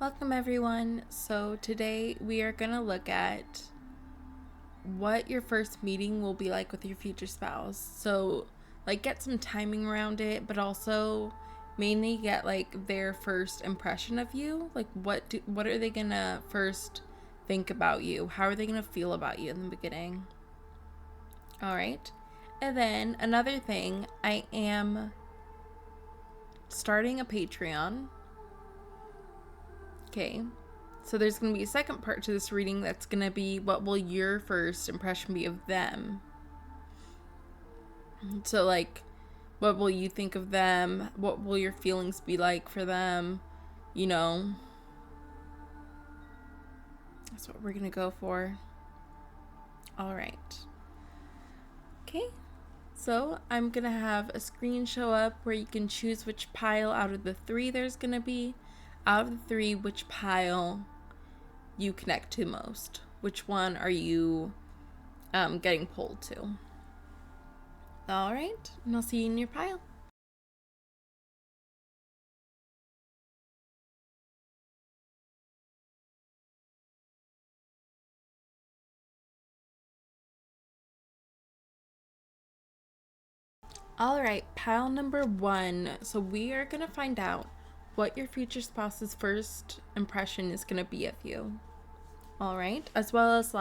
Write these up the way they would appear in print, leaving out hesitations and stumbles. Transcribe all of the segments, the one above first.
Welcome everyone. So today we are going to look at what your first meeting will be like with your future spouse. So get some timing around it, but also mainly get their first impression of you. What are they going to first think about you? How are they going to feel about you in the beginning? All right. And then another thing, I am starting a Patreon. Okay. So there's going to be a second part to this reading that's going to be what will your first impression be of them? So what will you think of them? What will your feelings be like for them? That's what we're going to go for. All right. Okay. So I'm going to have a screen show up where you can choose which pile out of the three there's going to be. Out of the three, which pile you connect to most? Which one are you getting pulled to? All right, and I'll see you in your pile. All right, pile number 1. So we are going to find out what your future spouse's first impression is going to be of you. All right, as well as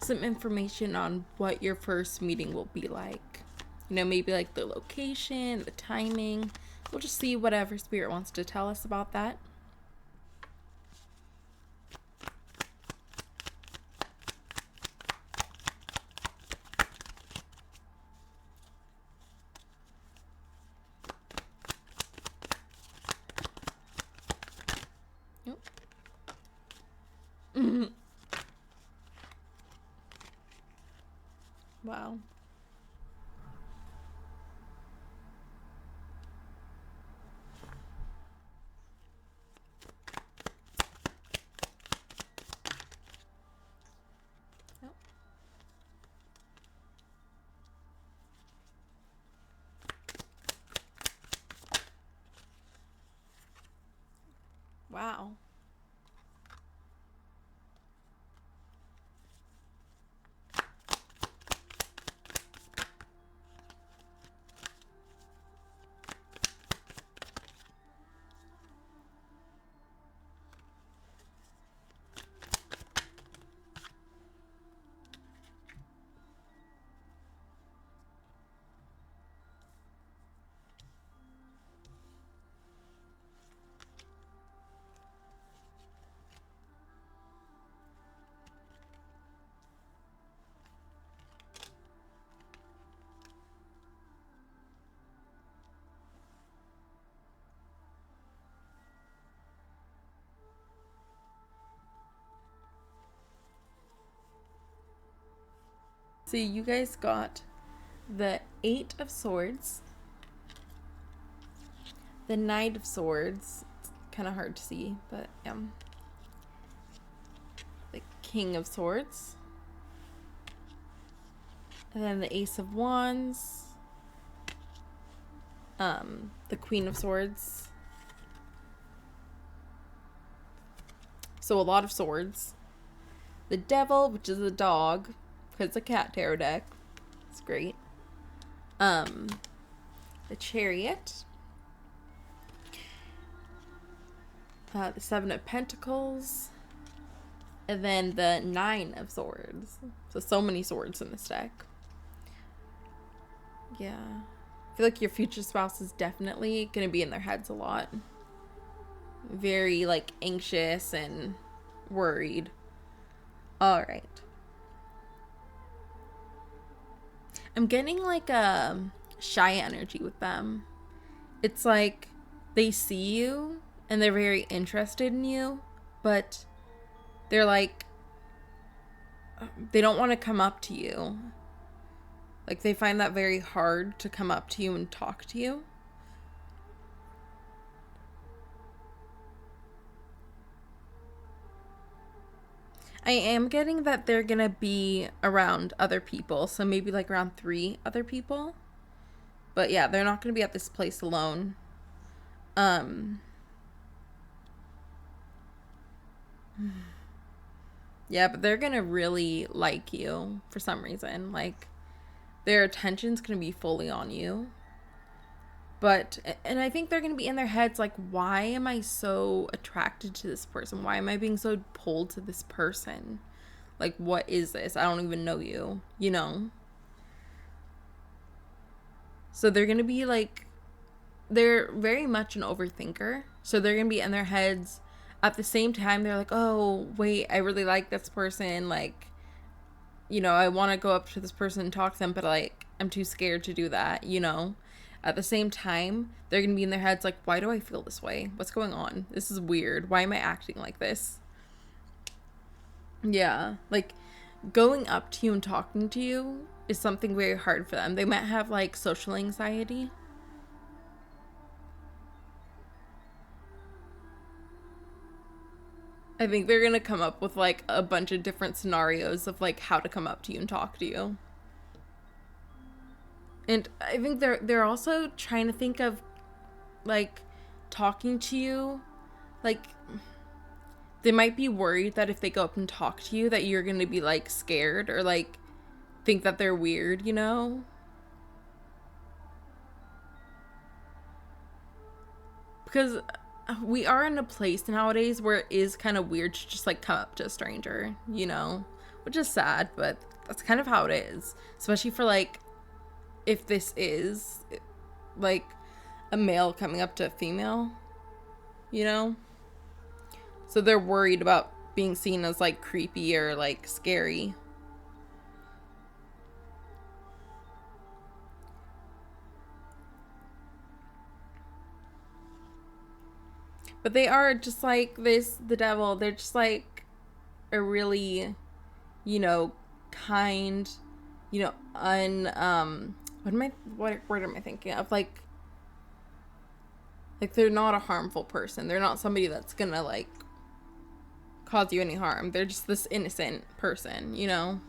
some information on what your first meeting will be like. Maybe the location, the timing. We'll just see whatever spirit wants to tell us about that. Wow. Yep. Wow. So you guys got the 8 of Swords, the Knight of Swords, it's kind of hard to see, but the King of Swords, and then the Ace of Wands, the Queen of Swords. So a lot of swords. The Devil, which is a dog, because it's a cat tarot deck. It's great. The Chariot. The 7 of Pentacles. And then the 9 of Swords. So many swords in this deck. Yeah. I feel like your future spouse is definitely going to be in their heads a lot. Very, anxious and worried. All right. I'm getting a shy energy with them. It's they see you and they're very interested in you, but they're they don't want to come up to you. They find that very hard to come up to you and talk to you. I am getting that they're gonna be around other people, so maybe around 3 other people. But yeah, they're not gonna be at this place alone. Yeah, but they're gonna really like you for some reason. Like, their attention's gonna be fully on you. But, and I think they're gonna be in their heads like, why am I so attracted to this person? Why am I being so pulled to this person? Like, what is this? I don't even know you, you know? So they're gonna be like, they're very much an overthinker. So they're gonna be in their heads. At the same time, they're like, oh, wait, I really like this person. Like, you know, I want to go up to this person and talk to them, but like, I'm too scared to do that, you know? At the same time, they're going to be in their heads like, why do I feel this way? What's going on? This is weird. Why am I acting like this? Yeah. Like, going up to you and talking to you is something very hard for them. They might have like social anxiety. I think they're going to come up with like a bunch of different scenarios of like how to come up to you and talk to you. And I think they're also trying to think of like talking to you, like they might be worried that if they go up and talk to you that you're going to be like scared or like think that they're weird, you know? Because we are in a place nowadays where it is kind of weird to just like come up to a stranger, you know? Which is sad, but that's kind of how it is. Especially for like, if this is like a male coming up to a female, you know? So they're worried about being seen as like creepy or like scary. But they are just like this, the devil. They're just like a really, you know, kind, you know, what word am I thinking of? Like they're not a harmful person. They're not somebody that's gonna like cause you any harm. They're just this innocent person, you know?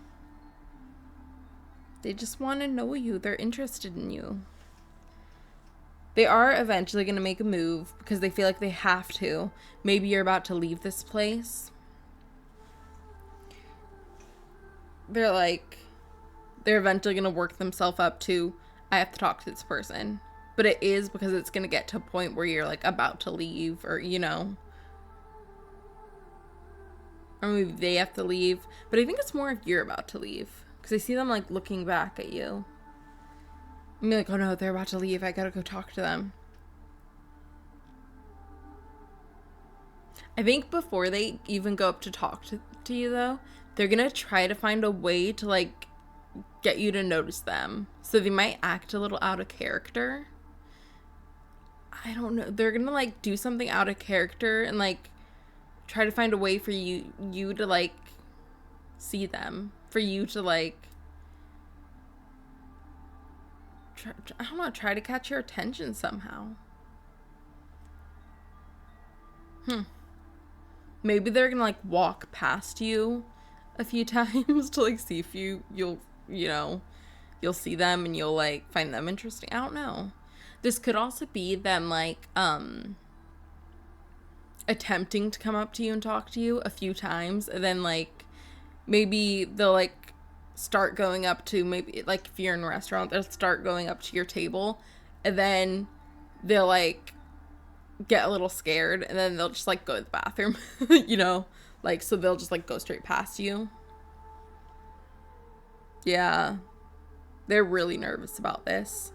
They just want to know you. They're interested in you. They are eventually going to make a move because they feel like they have to. Maybe you're about to leave this place. They're eventually going to work themselves up to, I have to talk to this person. But it is because it's going to get to a point where you're like about to leave or, you know. Or maybe they have to leave. But I think it's more if you're about to leave. Because I see them like looking back at you. I'm like, oh no, they're about to leave. I gotta go talk to them. I think before they even go up to talk to you, though, they're gonna try to find a way to, like, get you to notice them. So they might act a little out of character. I don't know. They're gonna, like, do something out of character and, like, try to find a way for you to, like, see them. For you to, like, I don't know, try to catch your attention somehow. Maybe they're gonna like walk past you a few times to like see if you'll you'll see them and you'll like find them interesting. I don't know. This could also be them like attempting to come up to you and talk to you a few times, and then like maybe they'll like start going up to, maybe like if you're in a restaurant, they'll start going up to your table, and then they'll like get a little scared, and then they'll just like go to the bathroom, you know, like, so they'll just like go straight past you. Yeah, they're really nervous about this.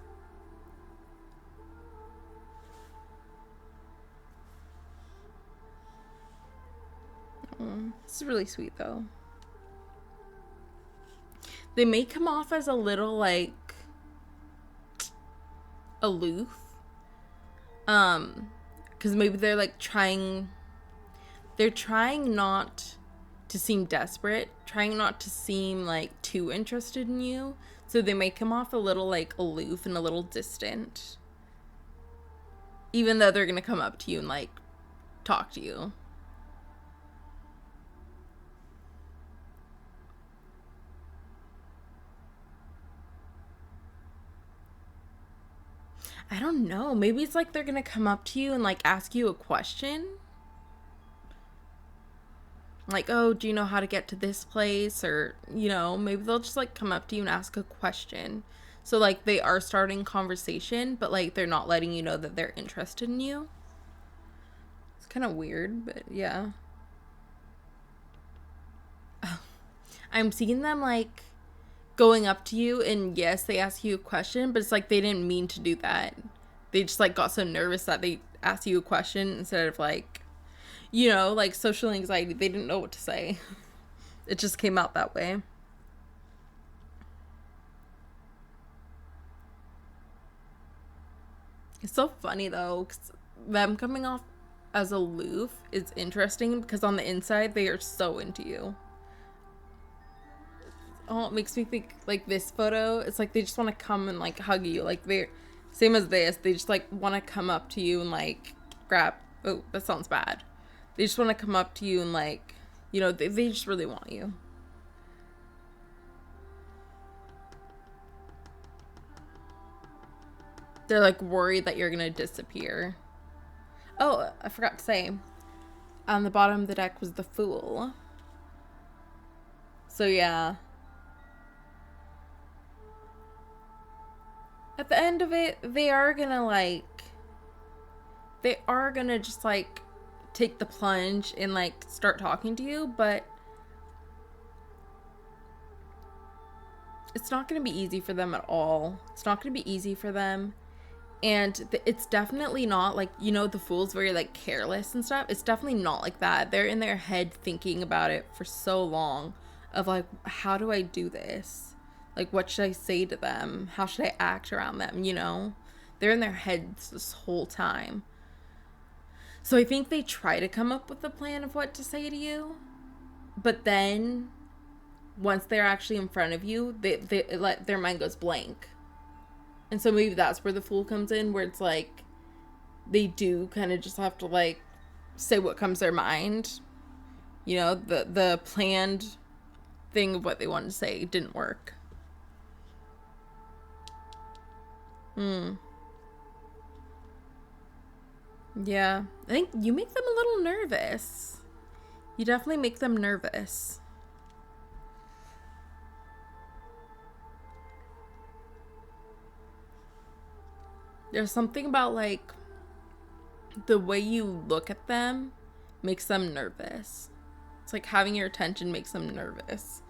This is really sweet though. They may come off as a little like aloof, because maybe they're like they're trying not to seem desperate, trying not to seem like too interested in you, so they may come off a little like aloof and a little distant, even though they're gonna come up to you and like talk to you. I don't know. Maybe it's like they're gonna come up to you and like ask you a question. Like, oh, do you know how to get to this place? Or, you know, maybe they'll just like come up to you and ask a question. So like they are starting conversation, but like they're not letting you know that they're interested in you. It's kind of weird, but yeah. I'm seeing them like going up to you, and yes, they ask you a question, but it's like they didn't mean to do that. They just like got so nervous that they asked you a question instead of like, you know, like social anxiety. They didn't know what to say. It just came out that way. It's so funny though, 'cause them coming off as aloof is interesting because on the inside they are so into you. Oh, it makes me think like this photo. It's like they just want to come and like hug you. Like they're same as this. They just like want to come up to you and like grab. Oh, that sounds bad. They just want to come up to you and like, you know, they just really want you. They're like worried that you're gonna disappear. Oh, I forgot to say, on the bottom of the deck was the Fool. So yeah. At the end of it, they are gonna just like take the plunge and like start talking to you, but it's not gonna be easy for them at all. It's not gonna be easy for them. And it's definitely not like, you know, the Fool's very like careless and stuff. It's definitely not like that. They're in their head thinking about it for so long of like, how do I do this? Like, what should I say to them? How should I act around them? You know, they're in their heads this whole time. So I think they try to come up with a plan of what to say to you, but then once they're actually in front of you, their mind goes blank. And so maybe that's where the Fool comes in, where it's like they do kind of just have to like say what comes to their mind. You know, the planned thing of what they wanted to say didn't work. Yeah. I think you make them a little nervous. You definitely make them nervous. There's something about like the way you look at them makes them nervous. It's like having your attention makes them nervous.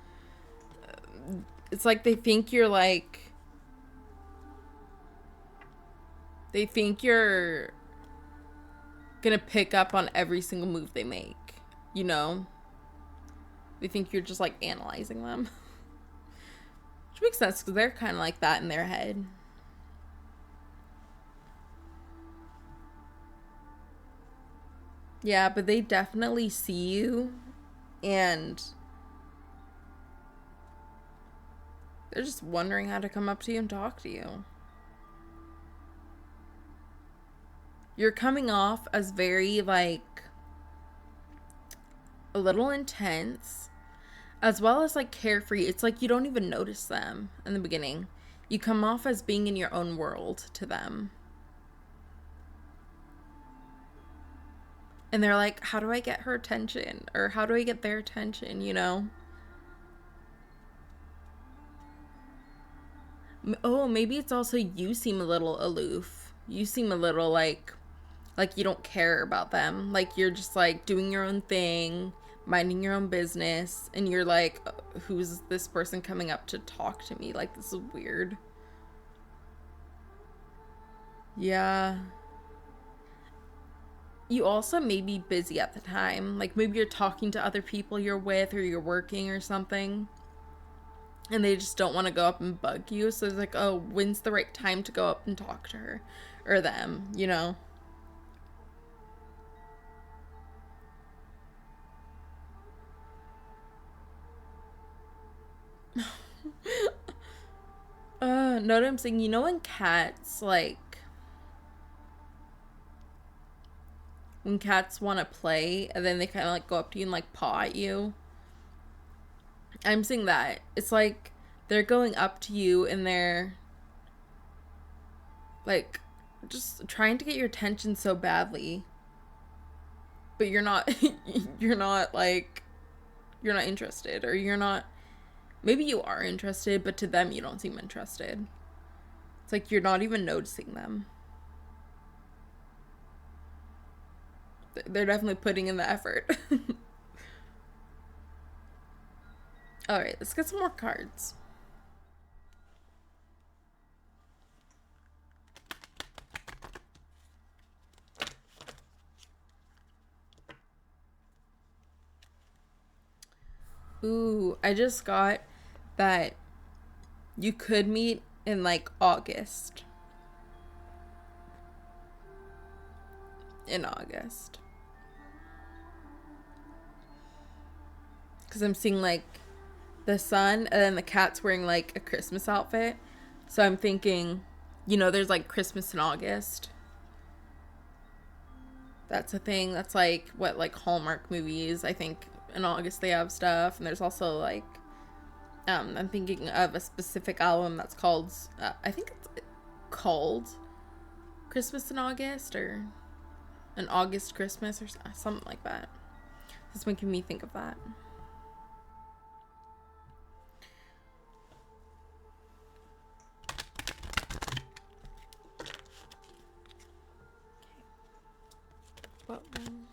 It's like they think you're gonna pick up on every single move they make, you know? They think you're just like analyzing them. Which makes sense because they're kind of like that in their head. Yeah, but they definitely see you and they're just wondering how to come up to you and talk to you. You're coming off as very like a little intense as well as like carefree. It's like you don't even notice them in the beginning. You come off as being in your own world to them. And they're like, how do I get her attention? Or how do I get their attention, you know? Oh, maybe it's also you seem a little aloof. You seem a little like you don't care about them. Like you're just like doing your own thing, minding your own business, and you're like, who's this person coming up to talk to me? Like, this is weird. Yeah. You also may be busy at the time. Like maybe you're talking to other people you're with or you're working or something. And they just don't want to go up and bug you. So it's like, oh, when's the right time to go up and talk to her or them, you know? No, what I'm saying, you know, when cats when cats want to play and then they kind of like go up to you and like paw at you. I'm seeing that. It's like they're going up to you and they're like just trying to get your attention so badly. But you're not you're not like you're not interested, or you're not, maybe you are interested, but to them you don't seem interested. It's like you're not even noticing them. They're definitely putting in the effort. All right, let's get some more cards. Ooh, I just got that you could meet in like August. In August. Because I'm seeing like the sun, and then the cat's wearing like a Christmas outfit. So I'm thinking, there's like Christmas in August. That's a thing. That's like what, like Hallmark movies. I think in August they have stuff. And there's also like, I'm thinking of a specific album that's called, I think it's called Christmas in August, or an August Christmas, or something like that. It's making me think of that. What one?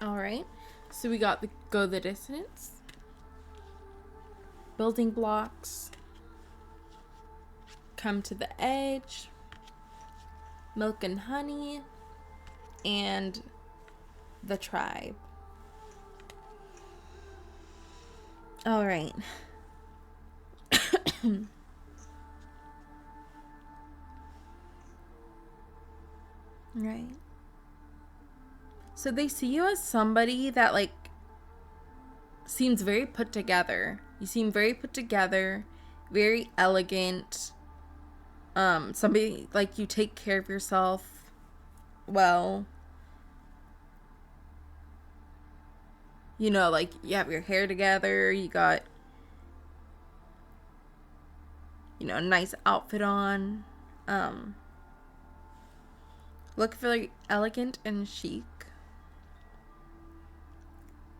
All right, so we got the go the distance, building blocks, come to the edge, milk and honey, and the tribe. All right. Right. So they see you as somebody that like seems very put together. You seem very put together, very elegant. Somebody like you take care of yourself well. Like you have your hair together, you got a nice outfit on. Look very elegant and chic.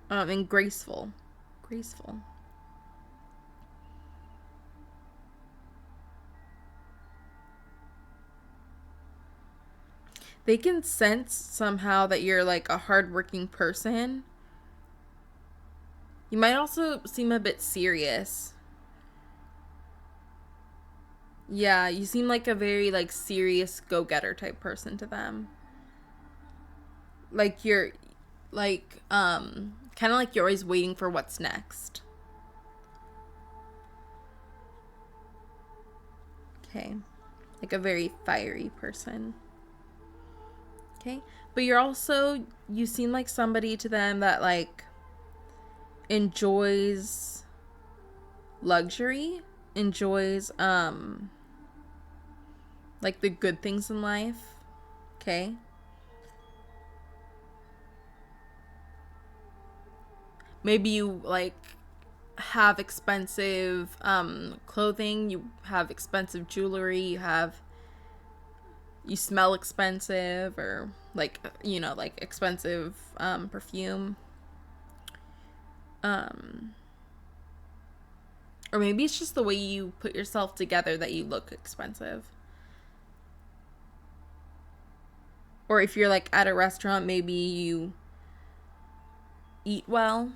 And graceful. Graceful. They can sense somehow that you're like a hardworking person. You might also seem a bit serious. Yeah, you seem like a very like serious go-getter type person to them. Like you're like kind of like you're always waiting for what's next. Okay. Like a very fiery person. Okay? But you seem like somebody to them that like enjoys luxury, enjoys like the good things in life. Okay? Maybe you like have expensive clothing, you have expensive jewelry, you smell expensive, or like like expensive perfume. Or maybe it's just the way you put yourself together that you look expensive. Or if you're like at a restaurant, maybe you eat well.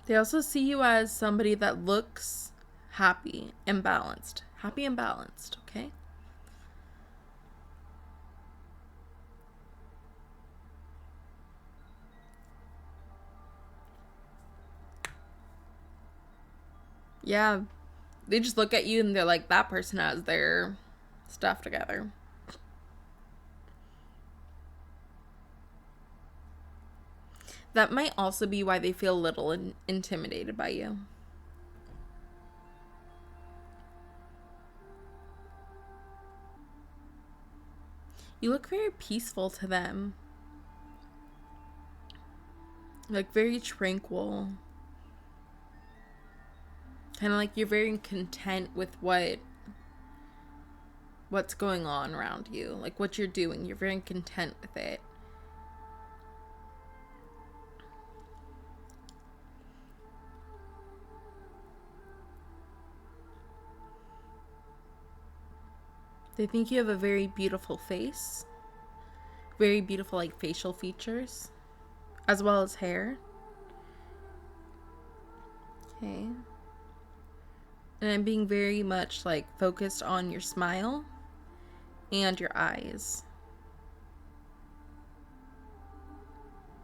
They also see you as somebody that looks happy and balanced. Happy and balanced, okay? Yeah, they just look at you and they're like, that person has their stuff together. That might also be why they feel a little intimidated by you. You look very peaceful to them. Like very tranquil. Kind of like you're very content with what's going on around you. Like what you're doing. You're very content with it. They think you have a very beautiful face. Very beautiful, like, facial features. As well as hair. Okay. And I'm being very much, like, focused on your smile and your eyes.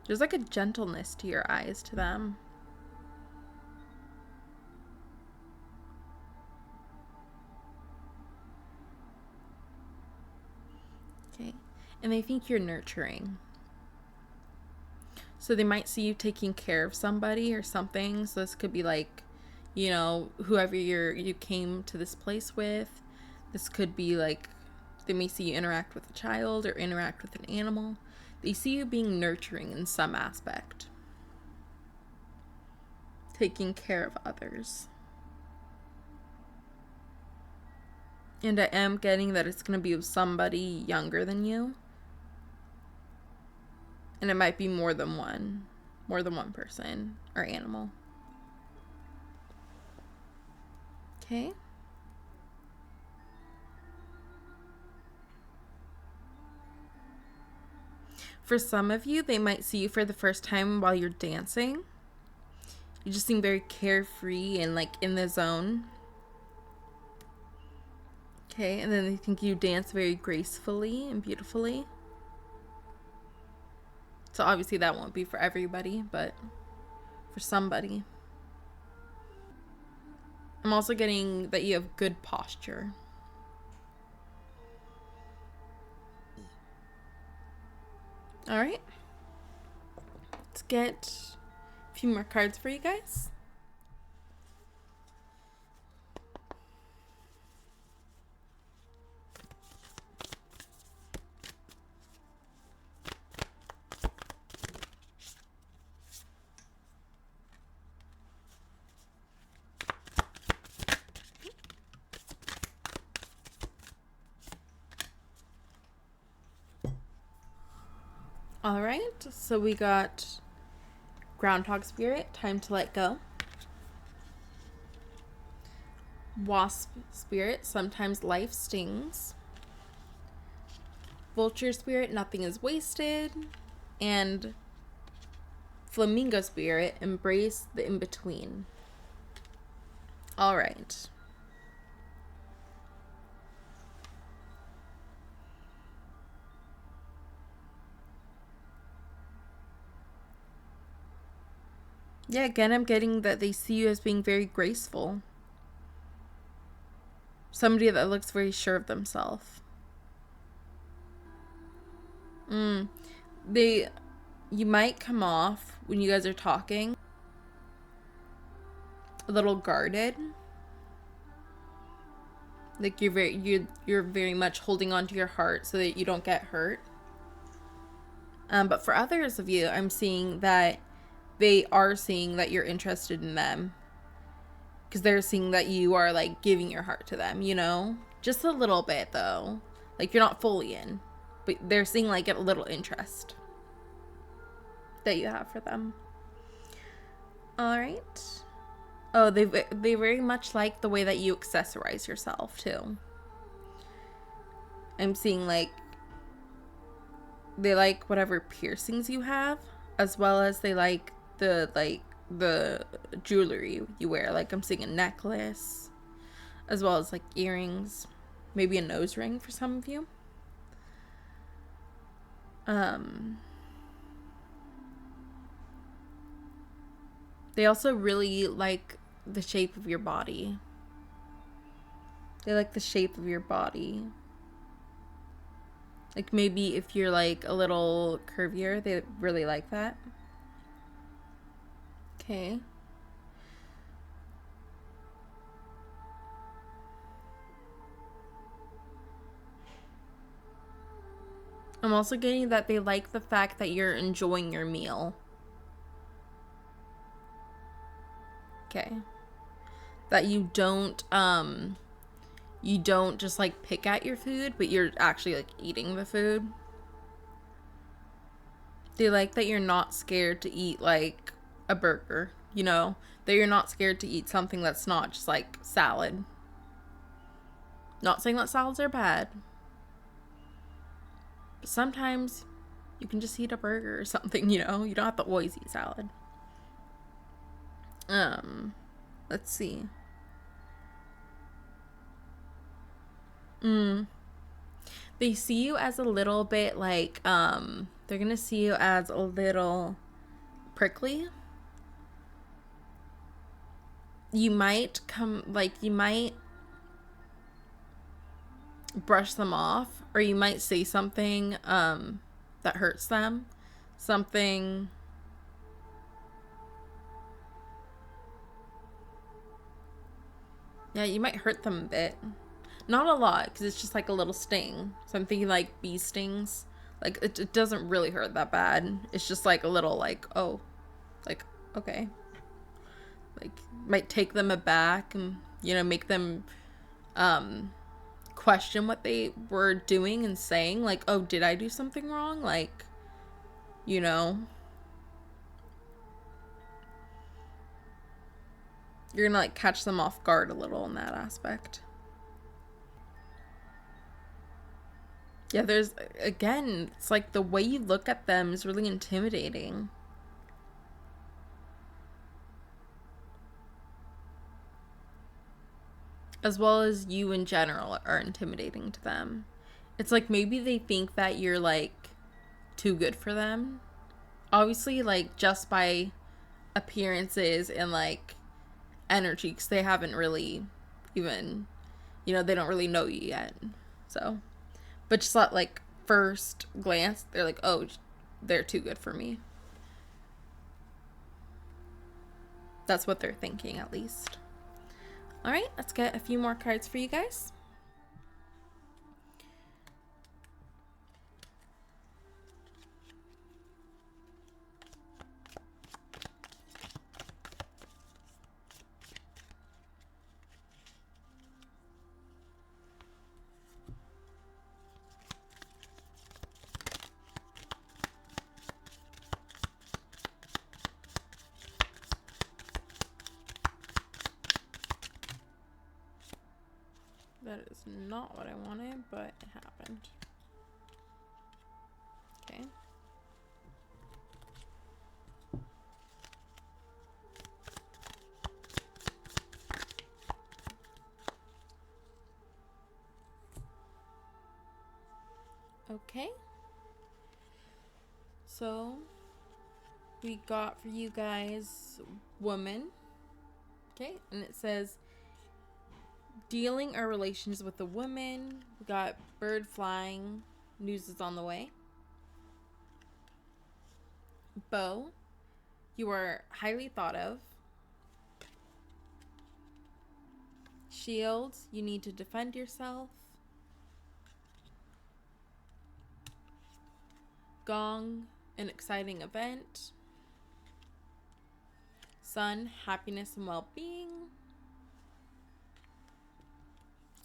There's, like, a gentleness to your eyes to them. Okay. And they think you're nurturing. So they might see you taking care of somebody or something. So this could be like, you know, whoever you came to this place with. This could be like, they may see you interact with a child or interact with an animal. They see you being nurturing in some aspect. Taking care of others. And I am getting that it's going to be with somebody younger than you. And it might be more than one person or animal. Okay. For some of you, they might see you for the first time while you're dancing. You just seem very carefree and like in the zone. Okay, and then they think you dance very gracefully and beautifully. So obviously that won't be for everybody, but for somebody. I'm also getting that you have good posture. All right. Let's get a few more cards for you guys. All right, so we got Groundhog Spirit, time to let go. Wasp Spirit, sometimes life stings. Vulture Spirit, nothing is wasted. And Flamingo Spirit, embrace the in-between. All right. Yeah, again, I'm getting that they see you as being very graceful. Somebody that looks very sure of themselves. You might come off when you guys are talking a little guarded. Like you're very much holding on to your heart so that you don't get hurt. But for others of you, I'm seeing that they are seeing that you're interested in them. Because they're seeing that you are, like, giving your heart to them, you know? Just a little bit, though. Like, you're not fully in. But they're seeing, like, a little interest that you have for them. All right. Oh, they very much like the way that you accessorize yourself, too. I'm seeing, like, they like whatever piercings you have, as well as they like the, like, the jewelry you wear. Like I'm seeing a necklace, as well as like earrings, maybe a nose ring for some of you. They also really like the shape of your body. They like the shape of your body. Like maybe if you're like a little curvier, they really like that. Okay. I'm also getting that they like the fact that you're enjoying your meal. Okay. That you don't just like pick at your food, but you're actually like eating the food. They like that you're not scared to eat like a burger, you know? That you're not scared to eat something that's not just like salad. Not saying that salads are bad. But sometimes you can just eat a burger or something, you know? You don't have to always eat salad. Let's see. They see you as a little bit like, they're gonna see you as a little prickly. You might brush them off, or you might say something, that hurts them. Something. Yeah, you might hurt them a bit. Not a lot, because it's just like a little sting. So I'm thinking like bee stings. Like, it doesn't really hurt that bad. It's just like a little like, oh, like, okay. Like, might take them aback and, you know, make them question what they were doing and saying. Like, oh, did I do something wrong? Like, you know. You're gonna like catch them off guard a little in that aspect. Yeah, there's, again, it's like the way you look at them is really intimidating. As well as you in general are intimidating to them. It's like maybe they think that you're like too good for them. Obviously, like just by appearances and like energy, because they haven't really even, you know, they don't really know you yet. So, but just like first glance, they're like, oh, they're too good for me. That's what they're thinking, at least. All right, let's get a few more cards for you guys. That is not what I wanted, but it happened. Okay. Okay. So, we got for you guys woman. Okay, and it says dealing our relations with a woman. We got bird flying. News is on the way. Bow. You are highly thought of. Shield. You need to defend yourself. Gong. An exciting event. Sun. Happiness and well-being.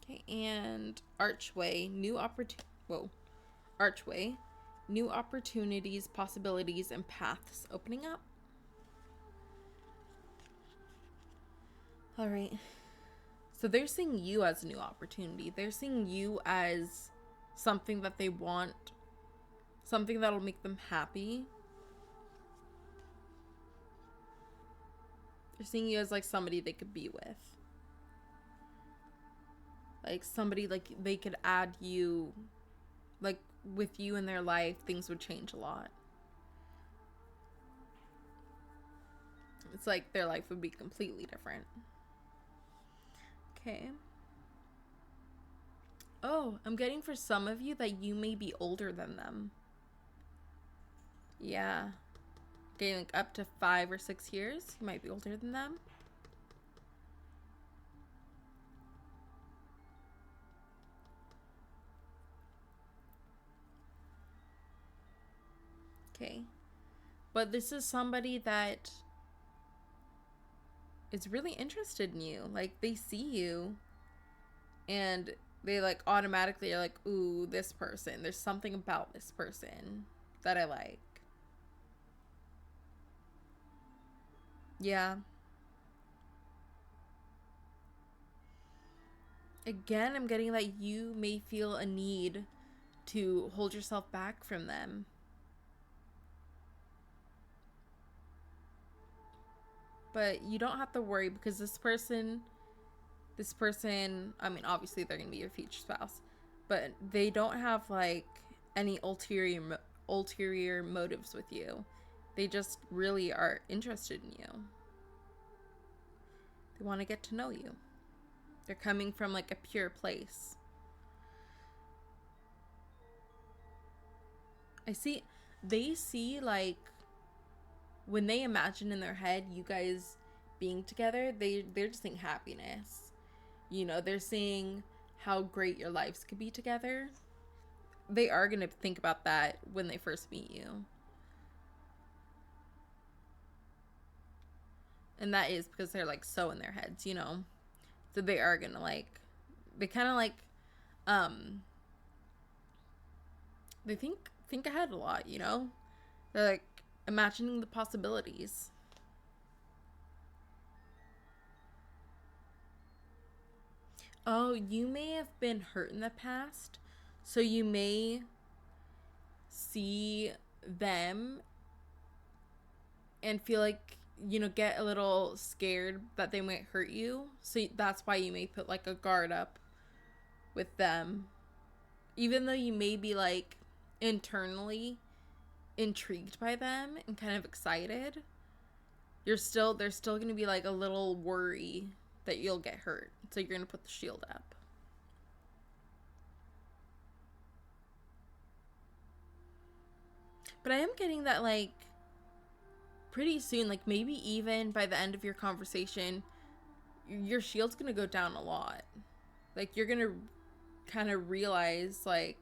Okay, and archway. Archway. New opportunities, possibilities, and paths opening up. All right. So they're seeing you as a new opportunity. They're seeing you as something that they want, something that'll make them happy. They're seeing you as like somebody they could be with. Like somebody like they could add you, like with you in their life, things would change a lot. It's like their life would be completely different. Okay. Oh, I'm getting for some of you that you may be older than them. Yeah. Getting like up to 5 or 6 years. You might be older than them. Okay. But this is somebody that is really interested in you. Like, they see you and they like automatically are like, ooh, this person. There's something about this person that I like. Yeah. Again, I'm getting that you may feel a need to hold yourself back from them. But you don't have to worry because this person, I mean, obviously they're going to be your future spouse, but they don't have like any ulterior motives with you. They just really are interested in you. They want to get to know you. They're coming from like a pure place. They see like when they imagine in their head you guys being together, they're just seeing happiness. You know, they're seeing how great your lives could be together. They are going to think about that when they first meet you. And that is because they're like so in their heads, you know. So they are going to like, they kind of like, they think ahead a lot, you know. They're like imagining the possibilities. Oh, you may have been hurt in the past, so you may see them and feel like, you know, get a little scared that they might hurt you. So that's why you may put like a guard up with them. Even though you may be like internally intrigued by them and kind of excited, there's still going to be like a little worry that you'll get hurt. So you're going to put the shield up. But I am getting that like pretty soon, like maybe even by the end of your conversation, your shield's going to go down a lot. Like you're going to kind of realize like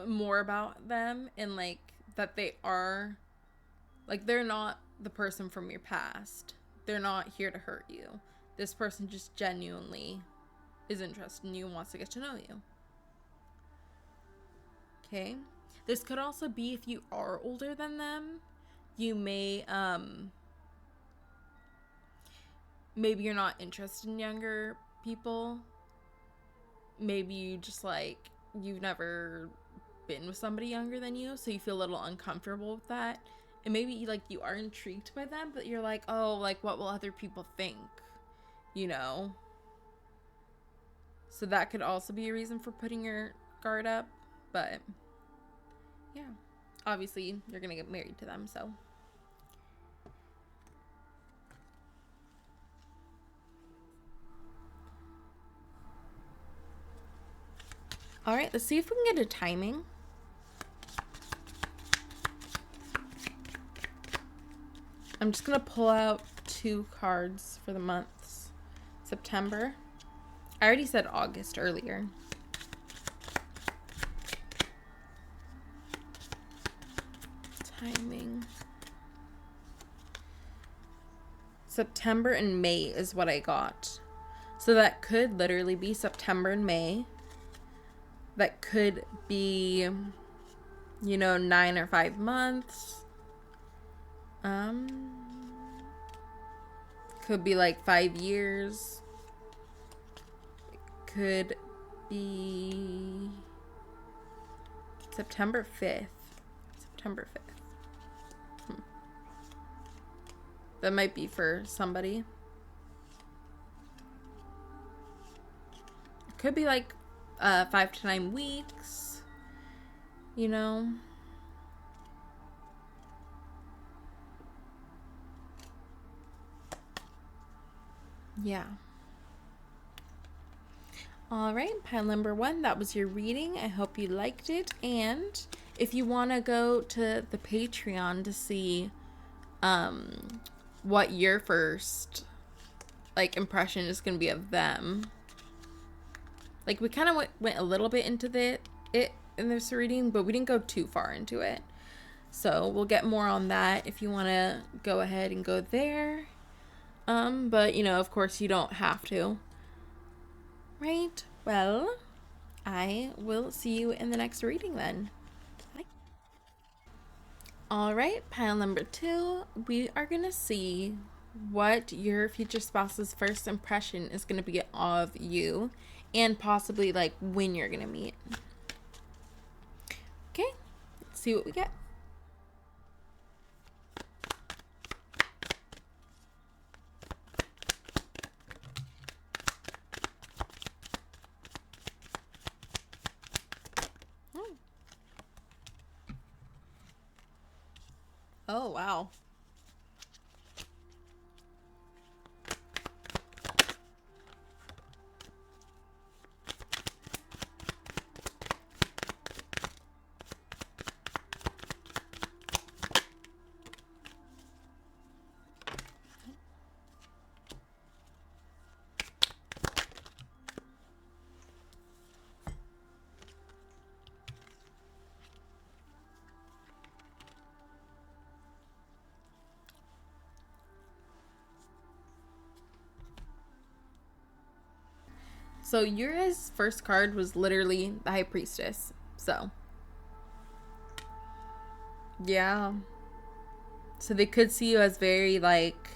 more about them and like that they are like they're not the person from your past. They're not here to hurt you. This person just genuinely is interested in you and wants to get to know you. Okay. This could also be if you are older than them. You may maybe you're not interested in younger people. Maybe you just like you've never been with somebody younger than you, so you feel a little uncomfortable with that. And maybe like you are intrigued by them, but you're like, oh, like what will other people think? You know? So that could also be a reason for putting your guard up. But yeah. Obviously you're gonna get married to them, so. Alright, let's see if we can get a timing. I'm just gonna pull out 2 cards for the months. September. I already said August earlier. Timing. September and May is what I got. So that could literally be September and May. That could be, you know, 9 or 5 months. Could be like 5 years. It could be September 5th. September 5th. That might be for somebody. It could be like 5 to 9 weeks, you know. Yeah. All right, pile number 1, that was your reading. I hope you liked it. And if you want to go to the Patreon to see what your first like impression is going to be of them. Like, we kind of went a little bit into it in this reading, but we didn't go too far into it. So we'll get more on that if you want to go ahead and go there. But, you know, of course you don't have to. Right? Well, I will see you in the next reading then. Bye. All right, pile number 2. We are going to see what your future spouse's first impression is going to be of you, and possibly like when you're going to meet. Okay, let's see what we get. Oh, wow. So your first card was literally the High Priestess. So, yeah. So they could see you as very, like,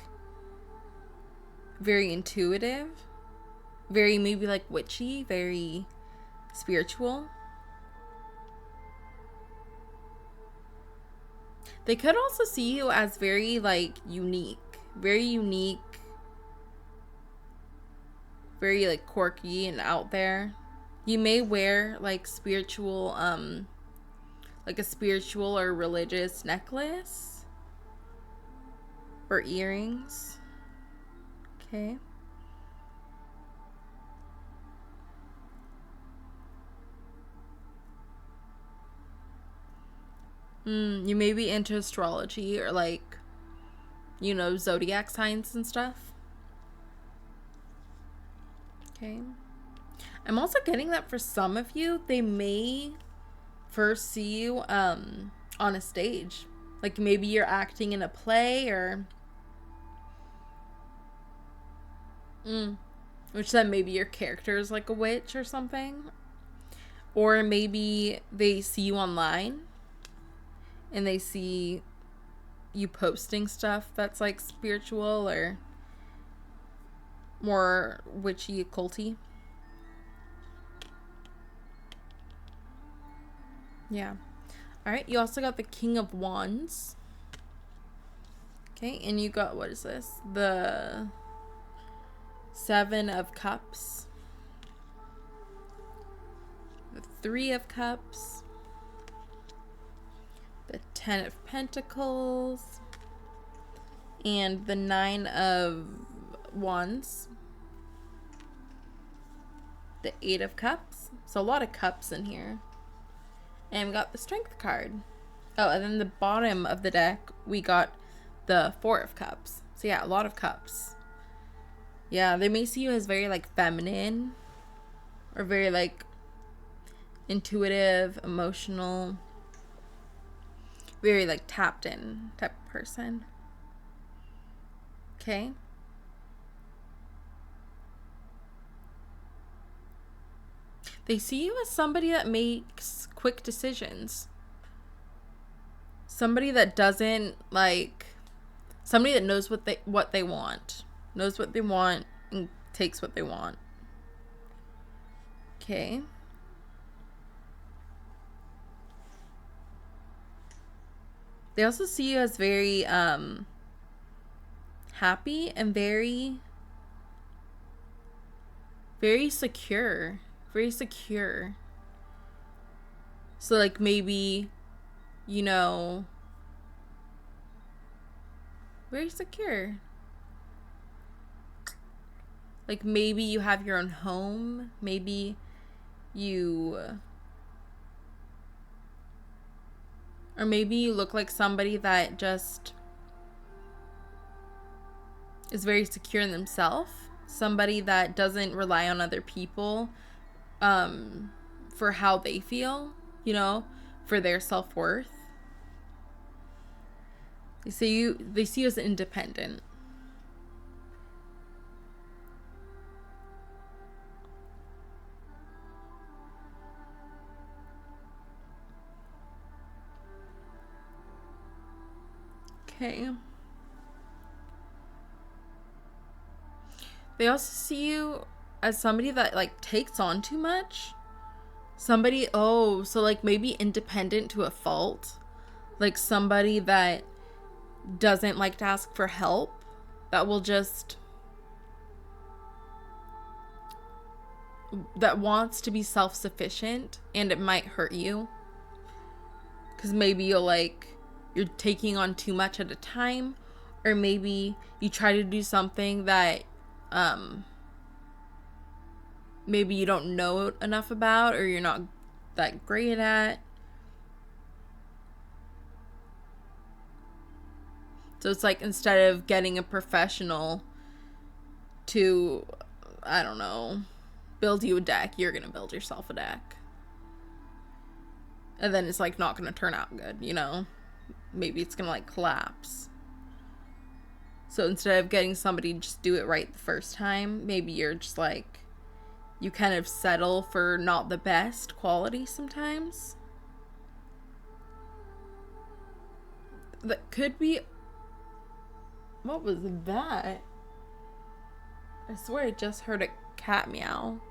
very intuitive. Very, maybe, like, witchy. Very spiritual. They could also see you as very, like, unique. Very unique. Very, like, quirky and out there. You may wear, like, spiritual, like a spiritual or religious necklace. Or earrings. Okay. You may be into astrology or, like, you know, zodiac signs and stuff. Okay. I'm also getting that for some of you, they may first see you on a stage. Like, maybe you're acting in a play or which then maybe your character is like a witch or something. Or maybe they see you online and they see you posting stuff that's like spiritual or more witchy, occulty. Yeah. Alright, you also got the King of Wands. Okay, and you got, what is this? The 7 of Cups. The 3 of Cups. The 10 of Pentacles. And the 9 of Wands. The 8 of Cups. So a lot of cups in here. And we got the Strength card. Oh, and then the bottom of the deck, we got the 4 of Cups. So yeah, a lot of cups. Yeah, they may see you as very, like, feminine. Or very, like, intuitive, emotional. Very, like, tapped in type of person. Okay. They see you as somebody that makes quick decisions. Somebody that doesn't, like, somebody that knows what they want. Knows what they want and takes what they want. Okay. They also see you as very happy and very, very secure. Very secure. So, like, maybe, you know, very secure. Like, maybe you have your own home. Maybe you, or maybe you look like somebody that just is very secure in themselves. Somebody that doesn't rely on other people for how they feel, you know, for their self-worth. They see you as independent. Okay. They also see you as somebody that, like, takes on too much. Somebody, so, like, maybe independent to a fault. Like, somebody that doesn't like to ask for help. That will just, that wants to be self-sufficient, and it might hurt you. Because maybe you're taking on too much at a time. Or maybe you try to do something that maybe you don't know enough about, or you're not that great at. So it's like, instead of getting a professional to, I don't know, build you a deck, you're gonna build yourself a deck. And then it's like not gonna turn out good, you know? Maybe it's gonna like collapse. So instead of getting somebody to just do it right the first time, maybe you're just like, you kind of settle for not the best quality sometimes. That could be... What was that? I swear I just heard a cat meow.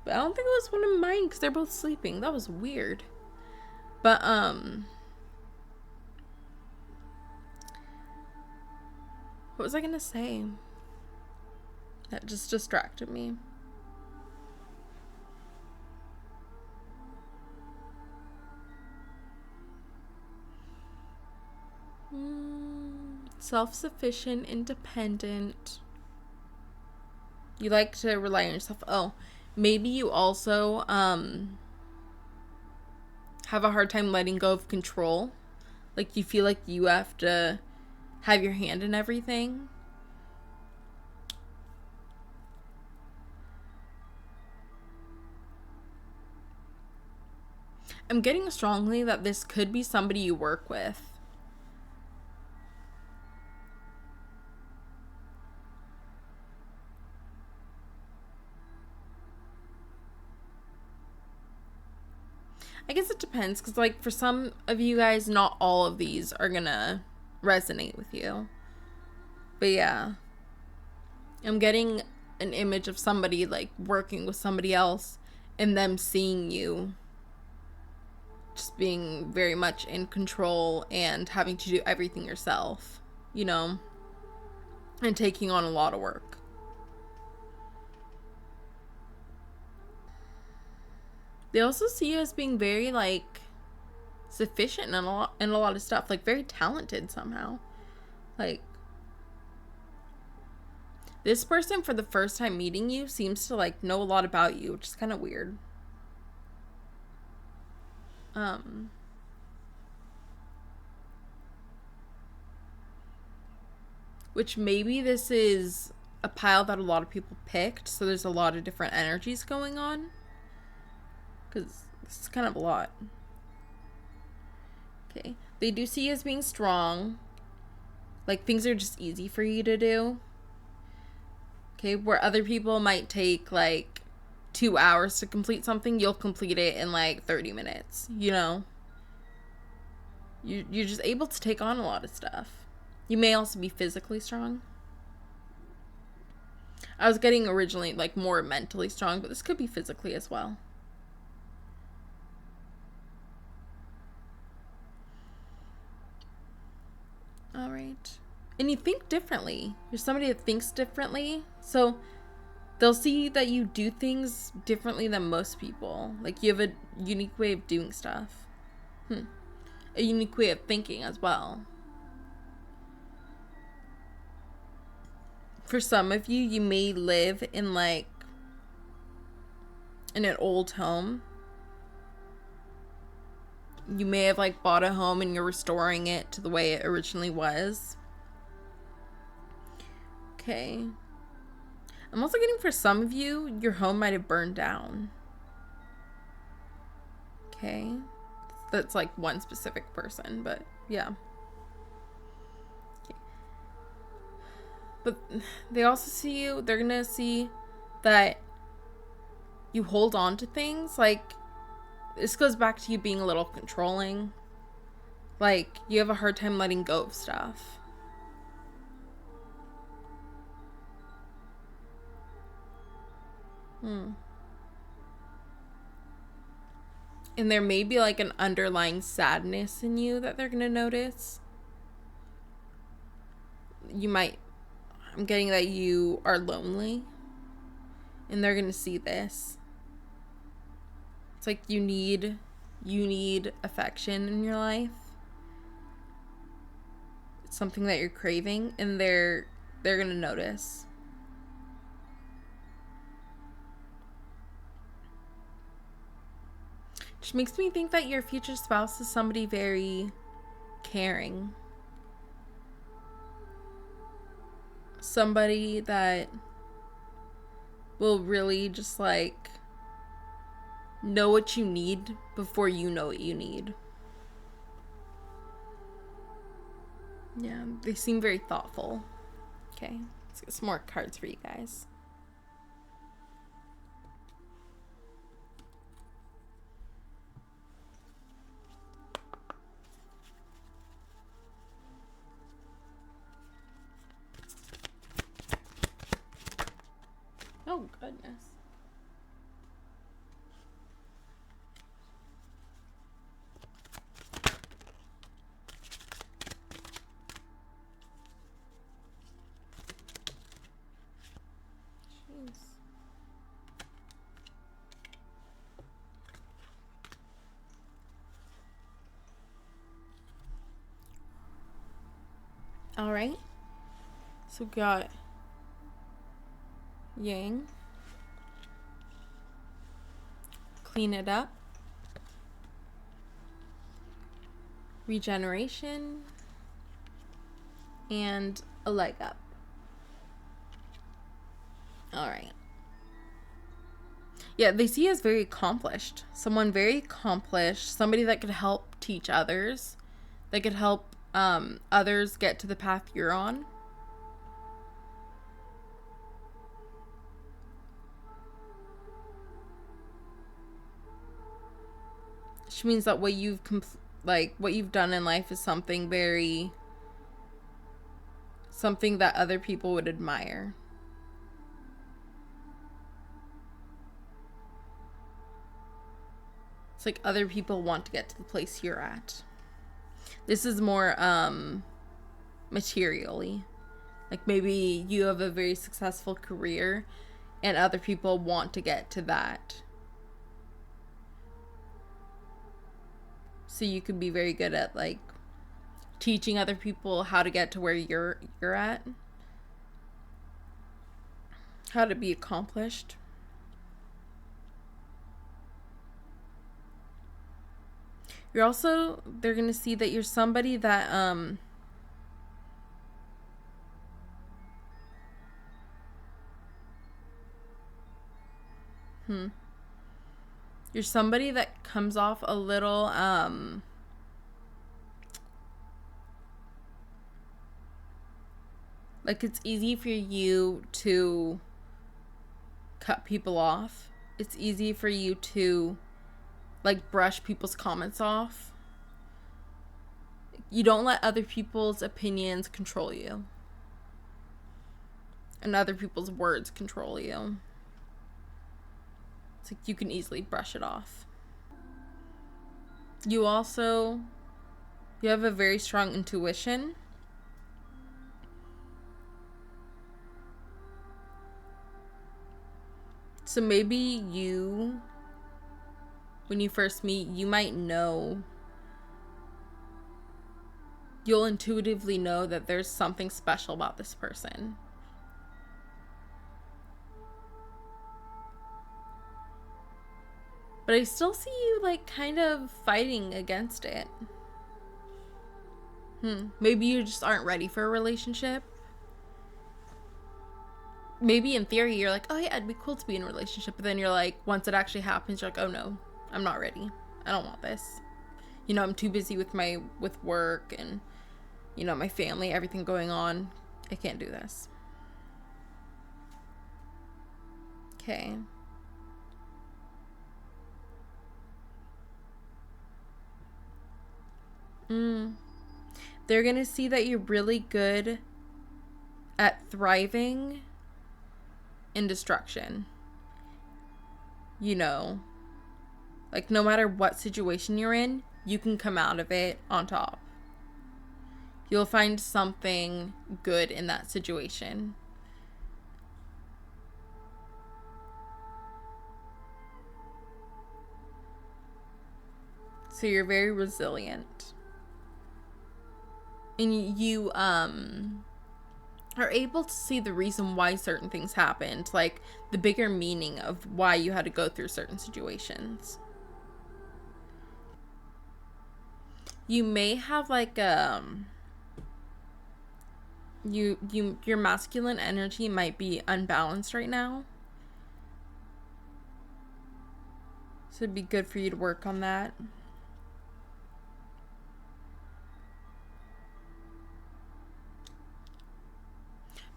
But I don't think it was one of mine because they're both sleeping. That was weird. But, what was I gonna say? That just distracted me. Self-sufficient, independent. You like to rely on yourself. Oh, maybe you also have a hard time letting go of control. Like, you feel like you have to have your hand in everything. I'm getting strongly that this could be somebody you work with. I guess it depends, because, like, for some of you guys, not all of these are gonna resonate with you. But yeah, I'm getting an image of somebody, like, working with somebody else and them seeing you just being very much in control and having to do everything yourself, you know, and taking on a lot of work. They also see you as being very, like, sufficient in a lot of stuff, like, very talented somehow. Like, this person, for the first time meeting you, seems to, like, know a lot about you, which is kind of weird. Which maybe this is a pile that a lot of people picked, so there's a lot of different energies going on. Because this is kind of a lot. Okay. They do see you as being strong. Like, things are just easy for you to do. Okay, where other people might take, like, 2 hours to complete something, you'll complete it in, like, 30 minutes, you know? You're just able to take on a lot of stuff. You may also be physically strong. I was getting originally, like, more mentally strong, but this could be physically as well. Alright. And you think differently. You're somebody that thinks differently. So they'll see that you do things differently than most people. Like, you have a unique way of doing stuff. A unique way of thinking as well. For some of you, you may live in like in an old home. You may have like bought a home and you're restoring it to the way it originally was. Okay. I'm also getting, for some of you, your home might have burned down. Okay. That's like one specific person, but yeah. Okay. But they also see you, they're gonna see that you hold on to things. Like, this goes back to you being a little controlling. Like, you have a hard time letting go of stuff. And there may be like an underlying sadness in you that they're gonna notice. I'm getting that you are lonely. And they're gonna see this. It's like you need affection in your life. It's something that you're craving, and they're gonna notice. Which makes me think that your future spouse is somebody very caring. Somebody that will really just like know what you need before you know what you need. Yeah, they seem very thoughtful. Okay, let's get some more cards for you guys. Oh, goodness. Jeez. All right. So we got Yang. Clean it up. Regeneration. And a leg up. All right. Yeah, they see you as very accomplished. Someone very accomplished. Somebody that could help teach others. That could help others get to the path you're on. Which means that what you've done in life is something that other people would admire. It's like other people want to get to the place you're at. This is more materially. Like, maybe you have a very successful career and other people want to get to that. So you could be very good at like teaching other people how to get to where you're at. How to be accomplished. They're going to see that you're somebody that you're somebody that comes off a little like, it's easy for you to cut people off. It's easy for you to like brush people's comments off. You don't let other people's opinions control you. And other people's words control you. It's like you can easily brush it off. You have a very strong intuition. So maybe you, when you first meet, you might know, you'll intuitively know that there's something special about this person. But I still see you, like, kind of fighting against it. Maybe you just aren't ready for a relationship. Maybe in theory you're like, oh yeah, it'd be cool to be in a relationship. But then you're like, once it actually happens, you're like, oh no, I'm not ready. I don't want this. You know, I'm too busy with work and, you know, my family, everything going on. I can't do this. Okay. They're going to see that you're really good at thriving in destruction. You know, like no matter what situation you're in, you can come out of it on top. You'll find something good in that situation. So you're very resilient. And you are able to see the reason why certain things happened, like the bigger meaning of why you had to go through certain situations. You may have like your masculine energy might be unbalanced right now. So it'd be good for you to work on that.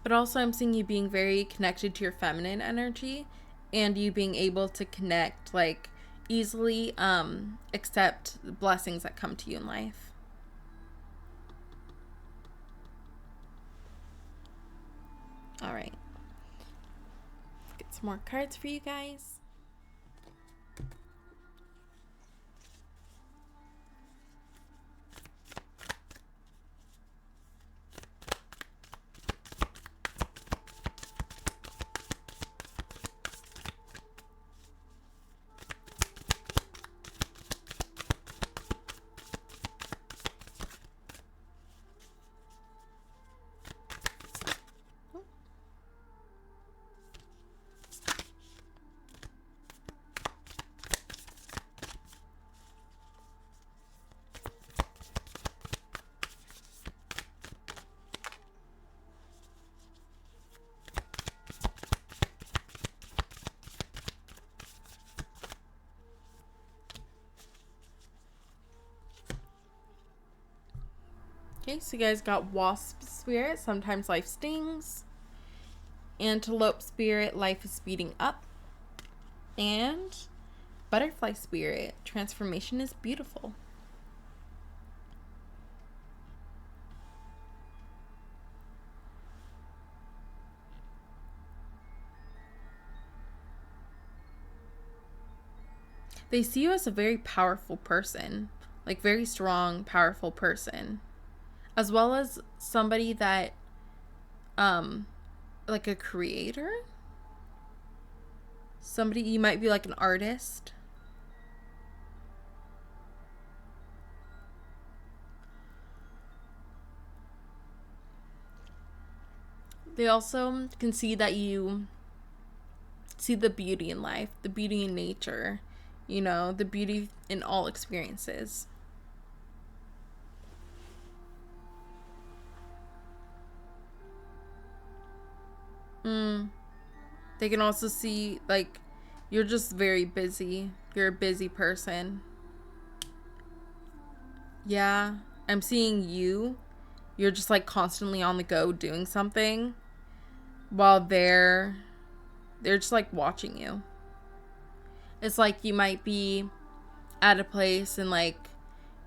But also I'm seeing you being very connected to your feminine energy and you being able to connect, like, easily accept the blessings that come to you in life. All right. Let's get some more cards for you guys. Okay, so you guys got Wasp Spirit, sometimes life stings. Antelope Spirit, life is speeding up. And Butterfly Spirit, transformation is beautiful. They see you as a very powerful person, like very strong, powerful person, as well as somebody that, like a creator. Somebody, you might be like an artist. They also can see that you see the beauty in life, the beauty in nature, you know, the beauty in all experiences. They can also see, like, you're just very busy. You're a busy person. Yeah, I'm seeing you. You're just, like, constantly on the go doing something while they're just, like, watching you. It's like you might be at a place and, like,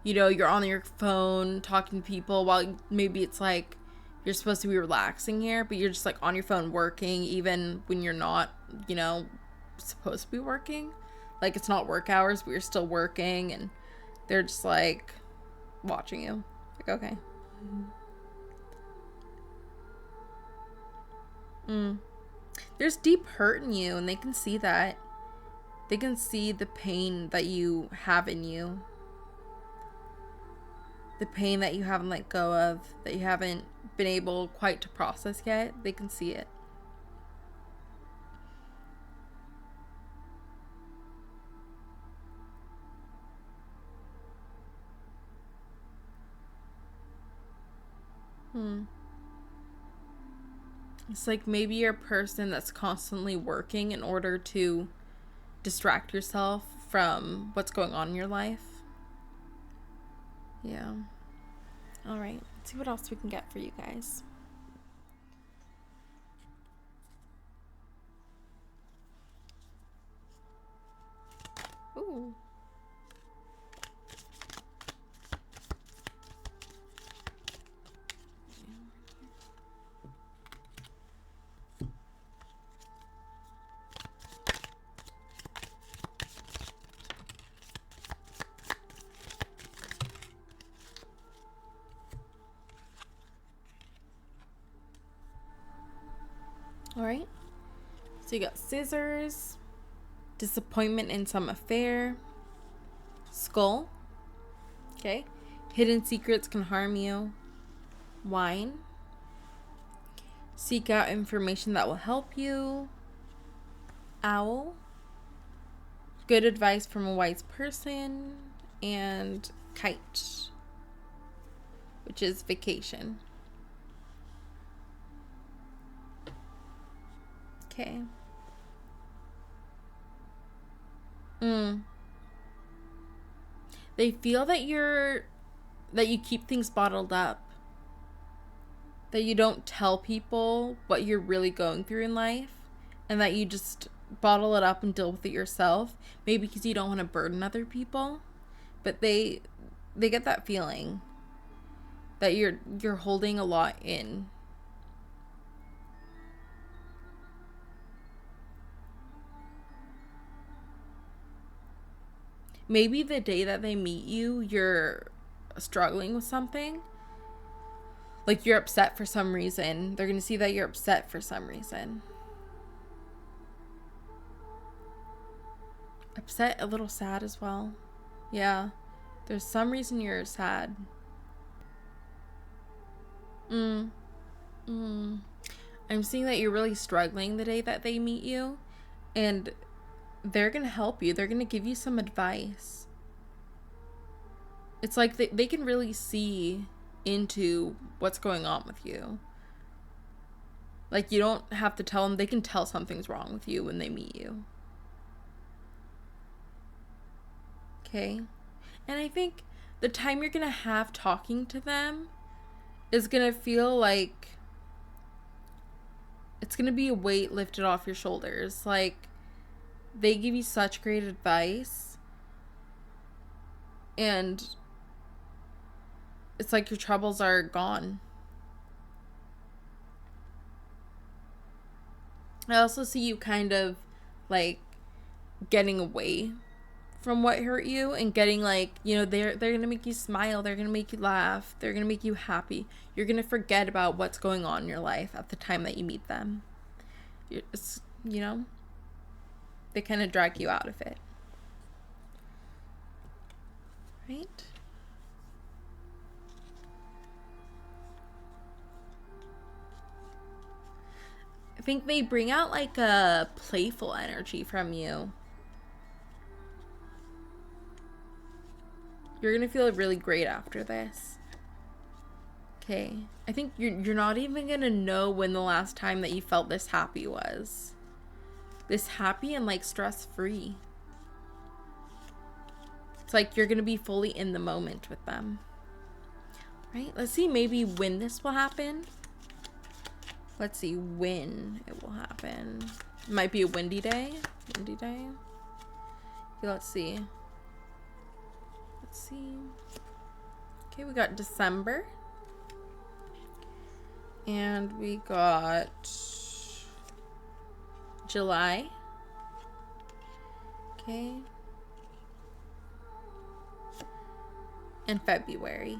you know, you're on your phone talking to people while maybe it's like you're supposed to be relaxing here, but you're just like on your phone working even when you're not, you know, supposed to be working. Like it's not work hours, but you're still working and they're just like watching you. Like, okay. There's deep hurt in you, and they can see that. They can see the pain that you have in you. The pain that you haven't let go of, that you haven't been able quite to process yet. They can see it. It's like maybe you're a person that's constantly working in order to distract yourself from what's going on in your life. Yeah. All right. Let's see what else we can get for you guys. Ooh. All right. So you got scissors, disappointment in some affair, skull. Okay. Hidden secrets can harm you. Wine. Seek out information that will help you. Owl. Good advice from a wise person. And kite, which is vacation. Okay. They feel that you keep things bottled up. That you don't tell people what you're really going through in life, and that you just bottle it up and deal with it yourself. Maybe because you don't want to burden other people, but they get that feeling that you're holding a lot in. Maybe the day that they meet you, you're struggling with something. Like you're upset for some reason. They're going to see that you're upset for some reason. Upset, a little sad as well. Yeah. There's some reason you're sad. I'm seeing that you're really struggling the day that they meet you. And they're going to help you. They're going to give you some advice. It's like they can really see into what's going on with you. Like, you don't have to tell them. They can tell something's wrong with you when they meet you. Okay? And I think the time you're going to have talking to them is going to feel like it's going to be a weight lifted off your shoulders. Like, they give you such great advice, and it's like your troubles are gone. I also see you kind of like getting away from what hurt you and getting like, they're going to make you smile. They're going to make you laugh. They're going to make you happy. You're going to forget about what's going on in your life at the time that you meet them. It's, they kind of drag you out of it. Right? I think they bring out like a playful energy from you. You're going to feel really great after this. Okay. I think you're not even going to know when the last time that you felt this happy was. This happy and like stress-free. It's like you're going to be fully in the moment with them. Right? Let's see maybe when this will happen. Let's see when it will happen. It might be a windy day. Windy day. Okay, let's see. Let's see. Okay, we got December. And we got July. Okay. And February.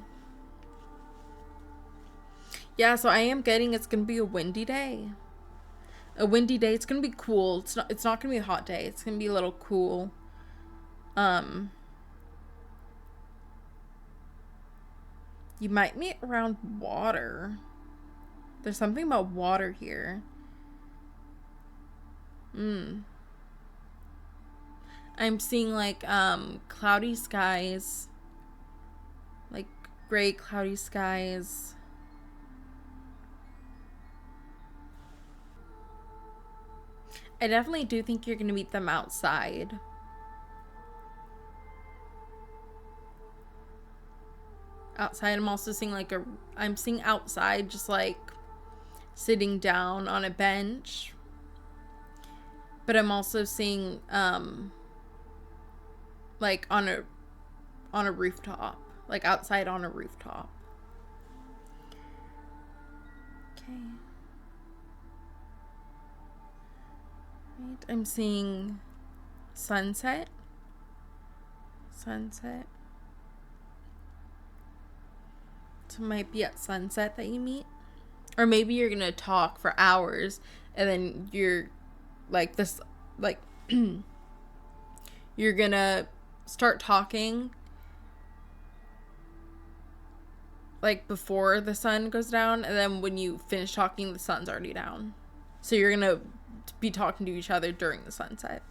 Yeah, so I am getting it's going to be a windy day. A windy day. It's gonna be cool. It's not gonna be a hot day. It's gonna be a little cool. You might meet around water. There's something about water here. I'm seeing like cloudy skies. Like gray cloudy skies. I definitely do think you're gonna meet them outside. Outside, I'm also seeing like I'm seeing outside just like sitting down on a bench. But I'm also seeing like on a rooftop, like outside on a rooftop. Okay. Right, I'm seeing sunset. Sunset. So it might be at sunset that you meet. Or maybe you're gonna talk for hours and then you're like this, like you're gonna start talking like before the sun goes down, and then when you finish talking the sun's already down, so you're gonna be talking to each other during the sunset.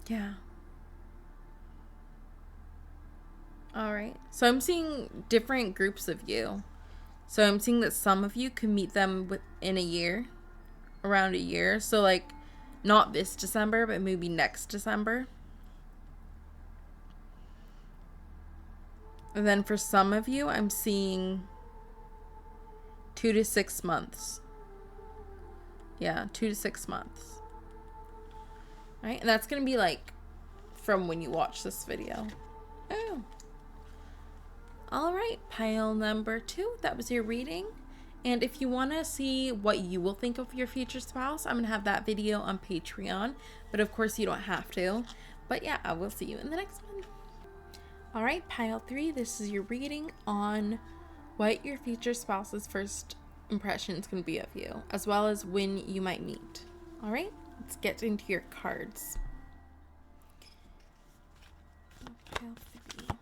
Yeah. All right. So I'm seeing different groups of you. So I'm seeing that some of you can meet them within a year, around a year. So like not this December, but maybe next December. And then for some of you, I'm seeing 2 to 6 months. Yeah, 2 to 6 months. All right. And that's going to be like from when you watch this video. Oh. All right, pile number 2, that was your reading. And if you want to see what you will think of your future spouse, I'm going to have that video on Patreon. But of course, you don't have to. But yeah, I will see you in the next one. All right, pile 3, this is your reading on what your future spouse's first impression is going to be of you, as well as when you might meet. All right, let's get into your cards. Pile 3.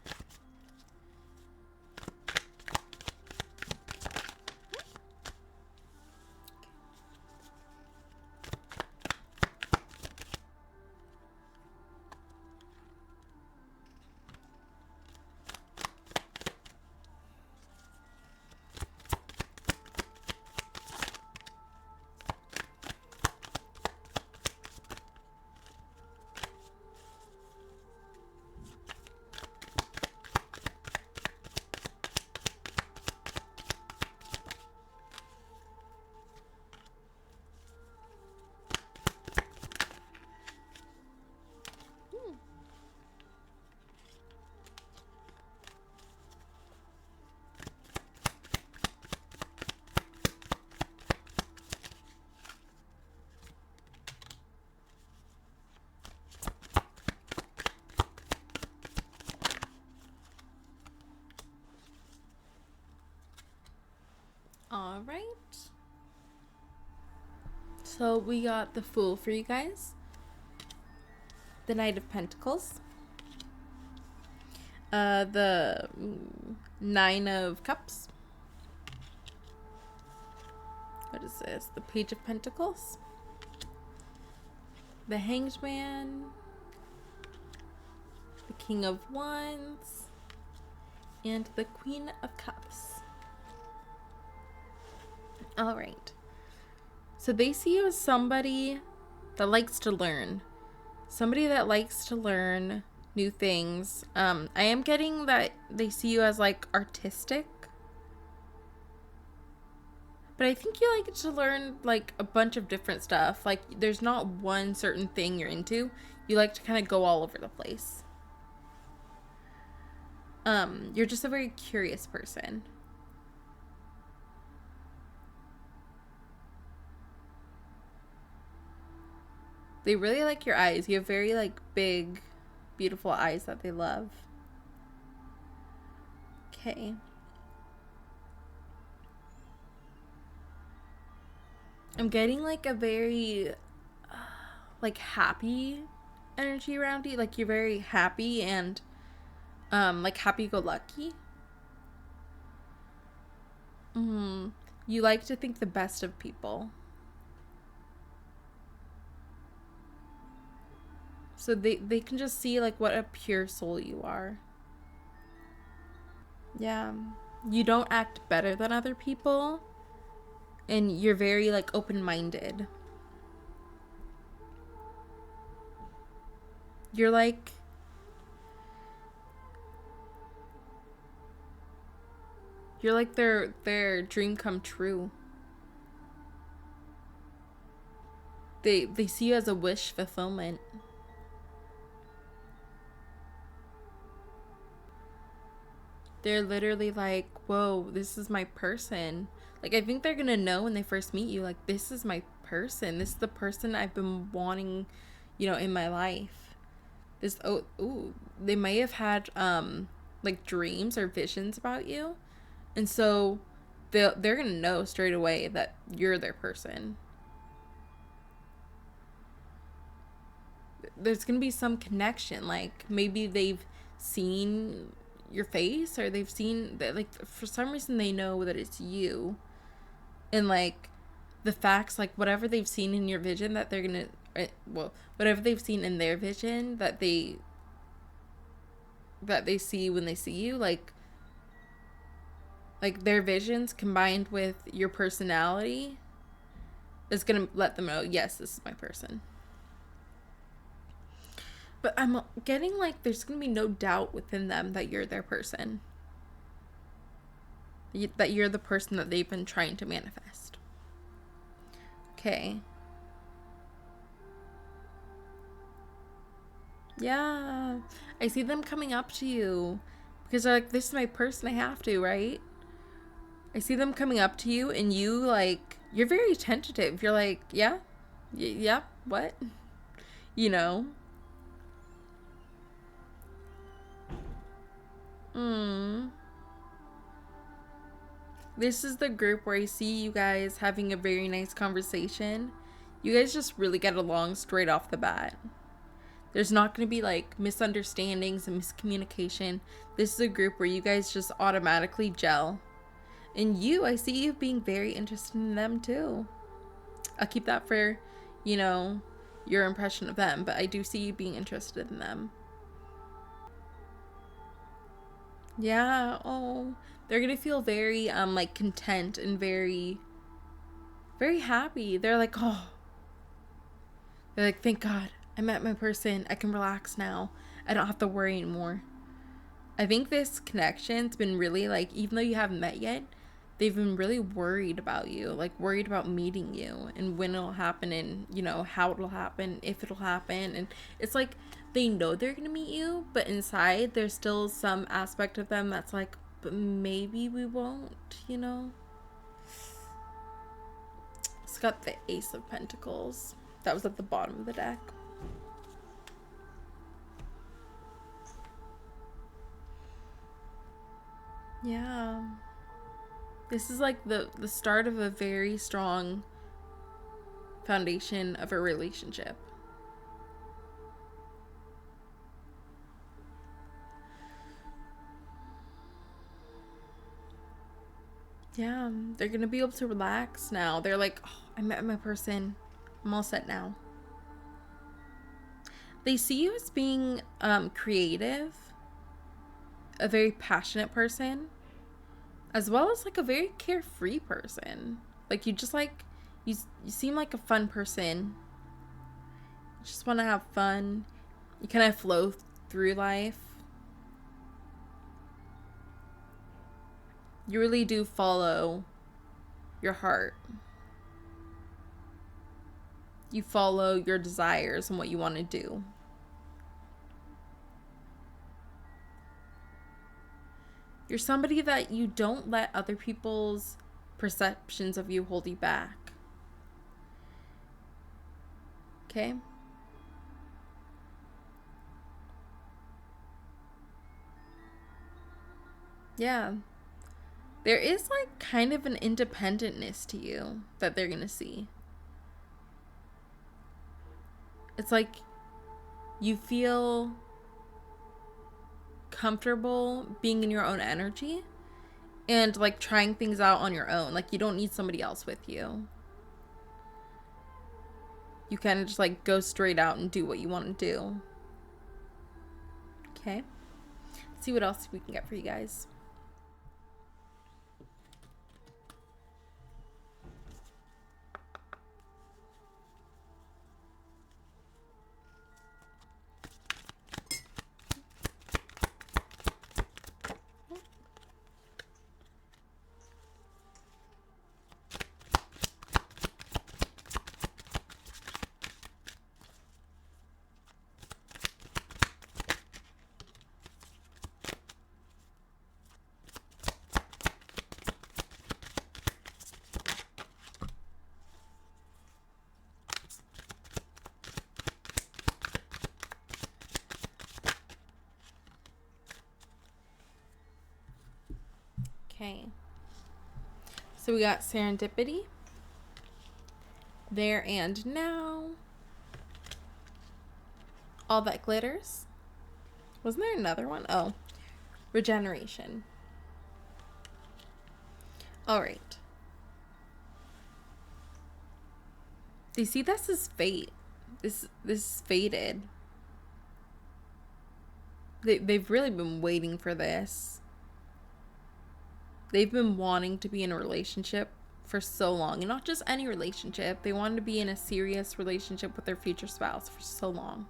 All right. So we got the Fool for you guys. The Knight of Pentacles. The Nine of Cups. What is this? The Page of Pentacles. The Hanged Man. The King of Wands. And the Queen of Cups. All right. So they see you as somebody that likes to learn. Somebody that likes to learn new things. I am getting that they see you as like artistic. But I think you like to learn like a bunch of different stuff. Like there's not one certain thing you're into. You like to kind of go all over the place. You're just a very curious person. They really like your eyes. You have very like big, beautiful eyes that they love. Okay. I'm getting like a very like happy energy around you. Like you're very happy and like happy go lucky. Mm. You like to think the best of people. So they can just see like what a pure soul you are. Yeah. You don't act better than other people, and you're very like open-minded. You're like their dream come true. They see you as a wish fulfillment. They're literally like, "Whoa, this is my person." Like I think they're going to know when they first meet you like this is my person. This is the person I've been wanting, in my life. This ooh, they may have had like dreams or visions about you. And so they're going to know straight away that you're their person. There's going to be some connection. Like maybe they've seen your face or they've seen that, like, for some reason they know that it's you. And like the facts, like whatever they've seen in your vision that they're going to, well, whatever they've seen in their vision that they see when they see you, like their visions combined with your personality is going to let them know, yes, this is my person. But I'm getting like there's going to be no doubt within them that you're their person. That you're the person that they've been trying to manifest. Okay. Yeah. I see them coming up to you because they're like, this is my person, I have to, right? I see them coming up to you and you like, you're very tentative. You're like, yeah? Yeah? What? You know? Mm. This is the group where I see you guys having a very nice conversation. You guys just really get along straight off the bat. There's not going to be like misunderstandings and miscommunication. This is a group where you guys just automatically gel. And I see you being very interested in them too. I'll keep that for, your impression of them, but I do see you being interested in them. Yeah, oh, they're gonna feel very like content and very very happy. They're like, thank God, I met my person. I can relax now. I don't have to worry anymore. I think this connection's been really like, even though you haven't met yet, they've been really worried about you, like worried about meeting you and when it'll happen and, how it'll happen, if it'll happen. And it's like they know they're going to meet you, but inside there's still some aspect of them that's like, but maybe we won't. It's got the Ace of Pentacles. That was at the bottom of the deck. Yeah. This is like the start of a very strong foundation of a relationship. Yeah, they're gonna be able to relax now. They're like, oh, I met my person. I'm all set now. They see you as being creative, a very passionate person, as well as like a very carefree person. Like you seem like a fun person. You just want to have fun. You kind of flow through life. You really do follow your heart. You follow your desires and what you want to do. You're somebody that you don't let other people's perceptions of you hold you back. Okay? Yeah. There is like kind of an independentness to you that they're going to see. It's like you feel comfortable being in your own energy and like trying things out on your own. Like you don't need somebody else with you. You kind of just like go straight out and do what you want to do. Okay. Let's see what else we can get for you guys. Okay. So we got serendipity, there and now, all that glitters. Wasn't there another one? Oh, regeneration. All right. Do you see this is fate? This is fated. They've really been waiting for this. They've been wanting to be in a relationship for so long. And not just any relationship. They wanted to be in a serious relationship with their future spouse for so long.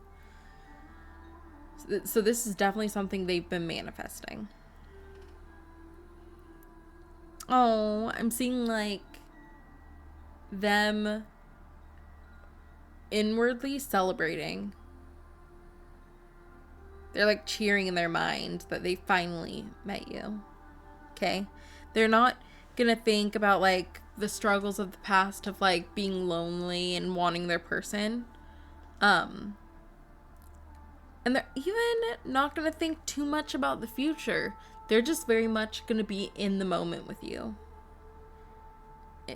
So this is definitely something they've been manifesting. Oh, I'm seeing like them inwardly celebrating. They're like cheering in their mind that they finally met you. Okay? They're not gonna think about like the struggles of the past of like being lonely and wanting their person. And they're even not gonna think too much about the future. They're just very much gonna be in the moment with you.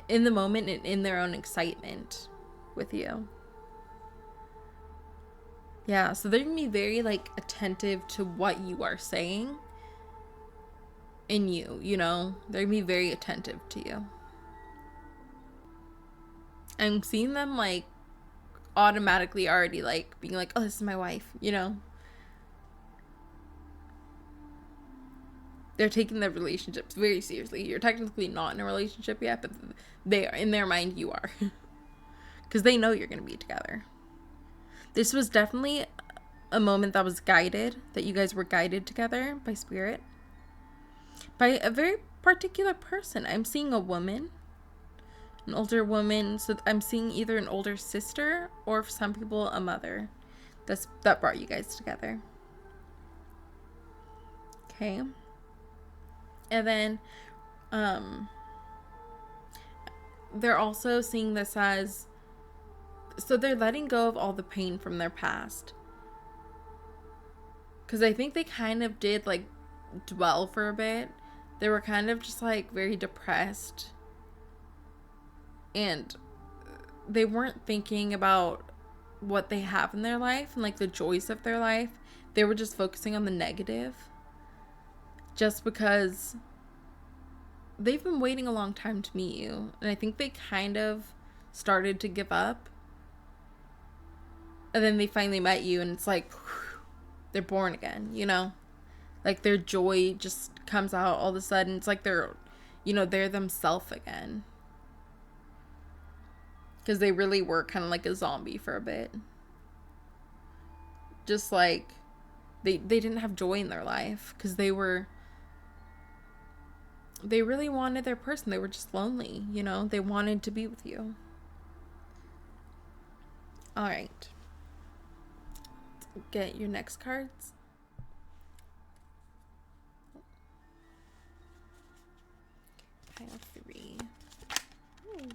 In the moment and in their own excitement with you. Yeah, so they're gonna be very like attentive to what you are saying in you, you know? They're gonna be very attentive to you. I'm seeing them like automatically already like being like, oh, this is my wife, you know? They're taking their relationships very seriously. You're technically not in a relationship yet, but they are, in their mind you are. Because they know you're gonna be together. This was definitely a moment that was guided, that you guys were guided together by spirit. By a very particular person. I'm seeing a woman, an older woman. So I'm seeing either an older sister or for some people a mother. That brought you guys together. Okay. And then they're also seeing this as, so they're letting go of all the pain from their past. Because I think they kind of did like dwell for a bit. They were kind of just like very depressed. And they weren't thinking about what they have in their life and like the joys of their life. They were just focusing on the negative. Just because they've been waiting a long time to meet you. And I think they kind of started to give up. And then they finally met you and it's like, whew, they're born again, you know? Like their joy just comes out all of a sudden. It's like they're, you know, they're themselves again. Because they really were kind of like a zombie for a bit. Just like they didn't have joy in their life. Because they really wanted their person. They were just lonely, you know? They wanted to be with you. Alright. Get your next cards. Pile 3. Ooh.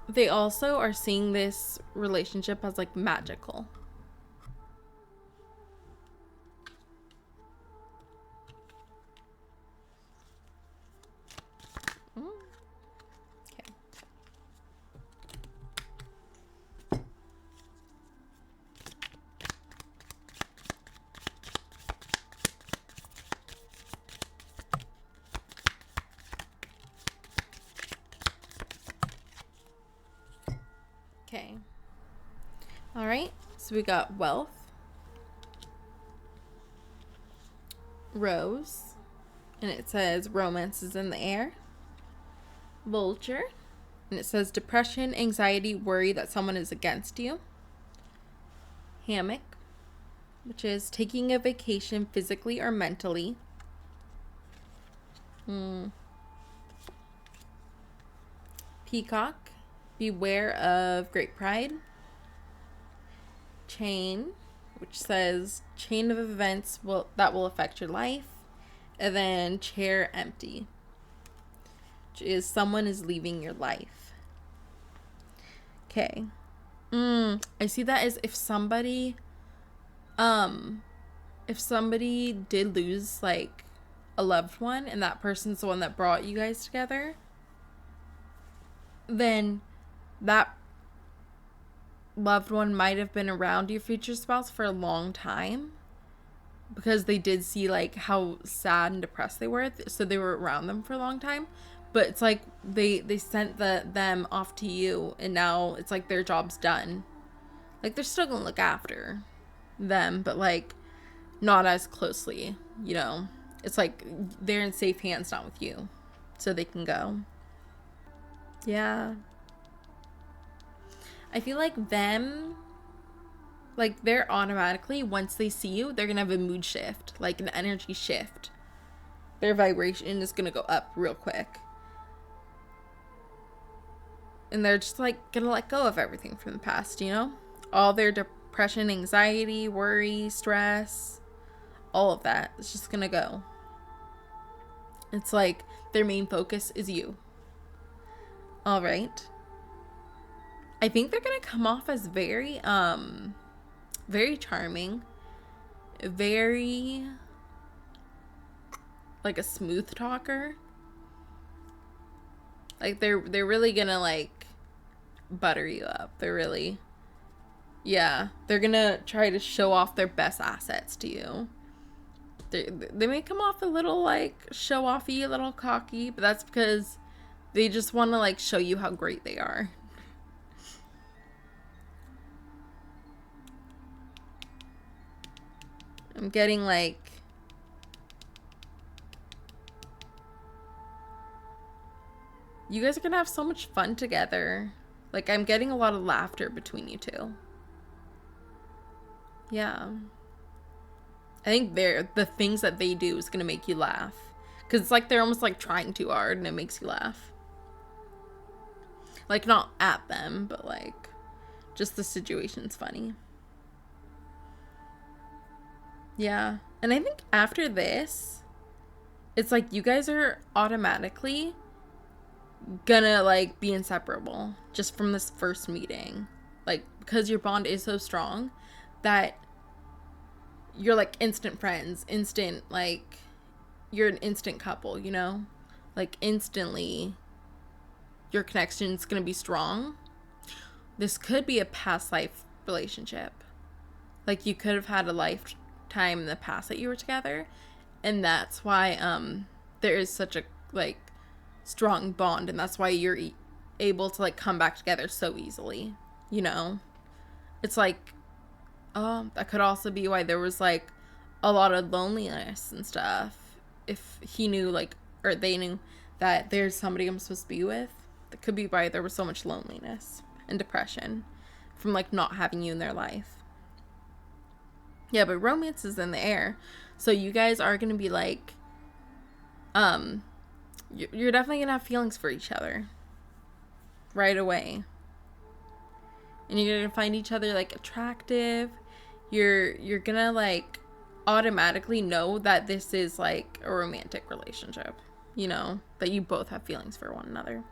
They also are seeing this relationship as like magical. So we got wealth, rose, and it says romance is in the air. Vulture, and it says depression, anxiety, worry that someone is against you. Hammock, which is taking a vacation physically or mentally. Peacock, beware of great pride. Chain, which says chain of events that will affect your life. And then chair empty, which is someone is leaving your life. Okay. I see that as if somebody did lose like a loved one and that person's the one that brought you guys together, then that loved one might have been around your future spouse for a long time because they did see like how sad and depressed they were, so they were around them for a long time. But it's like they sent them off to you, and now it's like their job's done. Like they're still gonna look after them, but like not as closely, you know. It's like they're in safe hands, not with you, so they can go. Yeah. I feel like them, like they're automatically, once they see you, they're gonna have a mood shift, like an energy shift. Their vibration is gonna go up real quick. And they're just like gonna let go of everything from the past, you know? All their depression, anxiety, worry, stress, all of that is just gonna go. It's like their main focus is you. All right. I think they're gonna come off as very charming, very like a smooth talker. Like they're really gonna like butter you up. They're gonna try to show off their best assets to you. They may come off a little like show-offy, a little cocky, but that's because they just want to like show you how great they are. I'm getting like you guys are gonna have so much fun together. Like I'm getting a lot of laughter between you two. Yeah. I think the things that they do is gonna make you laugh. Cause it's like they're almost like trying too hard and it makes you laugh. Like not at them, but like just the situation's funny. Yeah. And I think after this, it's like you guys are automatically gonna like be inseparable just from this first meeting. Like because your bond is so strong that you're like instant friends, instant like you're an instant couple, you know? Like instantly your connection's gonna be strong. This could be a past life relationship. Like you could have had a lifetime in the past that you were together, and that's why there is such a like strong bond, and that's why you're able to like come back together so easily, you know? It's like that could also be why there was like a lot of loneliness and stuff. If he knew like, or they knew that there's somebody I'm supposed to be with, that could be why there was so much loneliness and depression from like not having you in their life. Yeah, but romance is in the air. So you guys are going to be like, you're definitely going to have feelings for each other right away. And you're going to find each other like attractive. You're going to like automatically know that this is like a romantic relationship, you know, that you both have feelings for one another.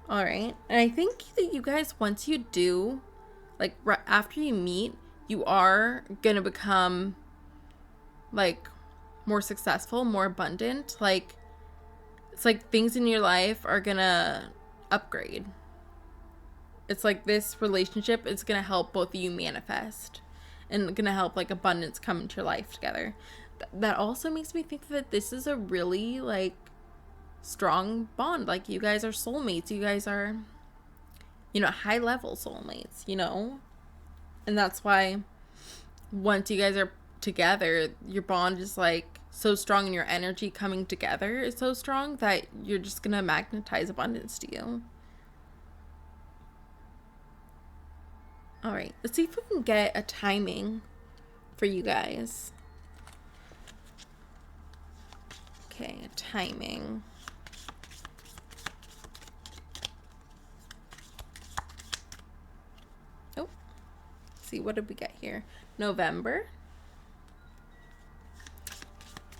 All right. And I think that you guys, once you do, like after you meet, you are going to become like more successful, more abundant. Like it's like things in your life are going to upgrade. It's like this relationship is going to help both of you manifest and going to help like abundance come into your life together. That also makes me think that this is a really like strong bond. Like you guys are soulmates. You guys are, you know, high level soulmates, you know? And that's why once you guys are together, your bond is like so strong and your energy coming together is so strong that you're just gonna magnetize abundance to you. All right, let's see if we can get a timing for you guys. Okay, a timing. Oh, let's see, what did we get here? November.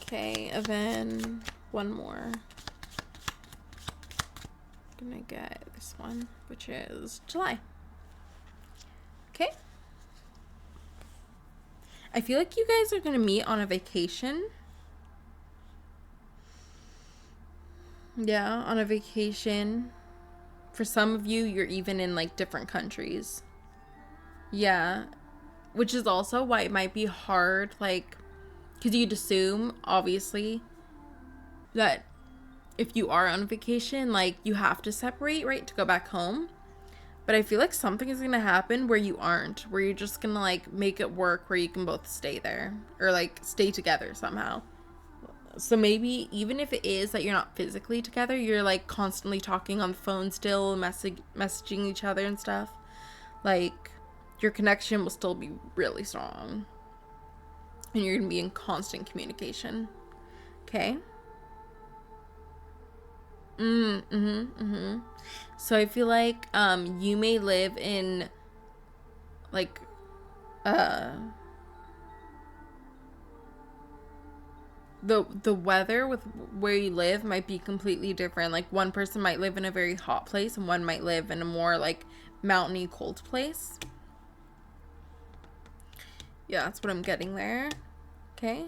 Okay, and then one more. I'm gonna get this one, which is July. Okay. I feel like you guys are gonna meet on a vacation. Yeah, on a vacation. For some of you, you're even in like different countries. Yeah, which is also why it might be hard, like, because you'd assume, obviously, that if you are on vacation, like, you have to separate, right, to go back home. But I feel like something is going to happen where you aren't, where you're just going to, like, make it work where you can both stay there or, like, stay together somehow. So maybe even if it is that you're not physically together, you're, like, constantly talking on the phone still, messaging each other and stuff. Like, your connection will still be really strong. And you're going to be in constant communication. Okay? So I feel like you may live in like the weather with where you live might be completely different. Like one person might live in a very hot place and one might live in a more like mountainy cold place. Yeah, that's what I'm getting there. Okay.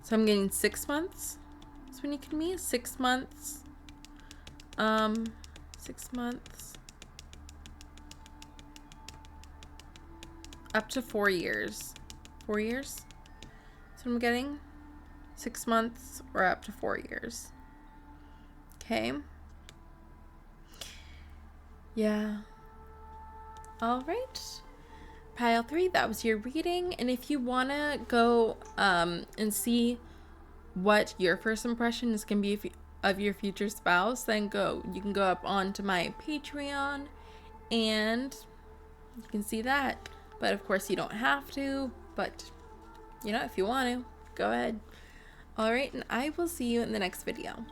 So I'm getting 6 months. That's when you can meet. 6 months. 6 months. Up to 4 years. 4 years? That's what I'm getting. 6 months or up to 4 years. Okay. Yeah. All right. Pile 3, that was your reading. And if you want to go and see what your first impression is going to be of your future spouse, then you can go up onto my Patreon and you can see that. But of course you don't have to, but you know, if you want to, go ahead. All right, and I will see you in the next video.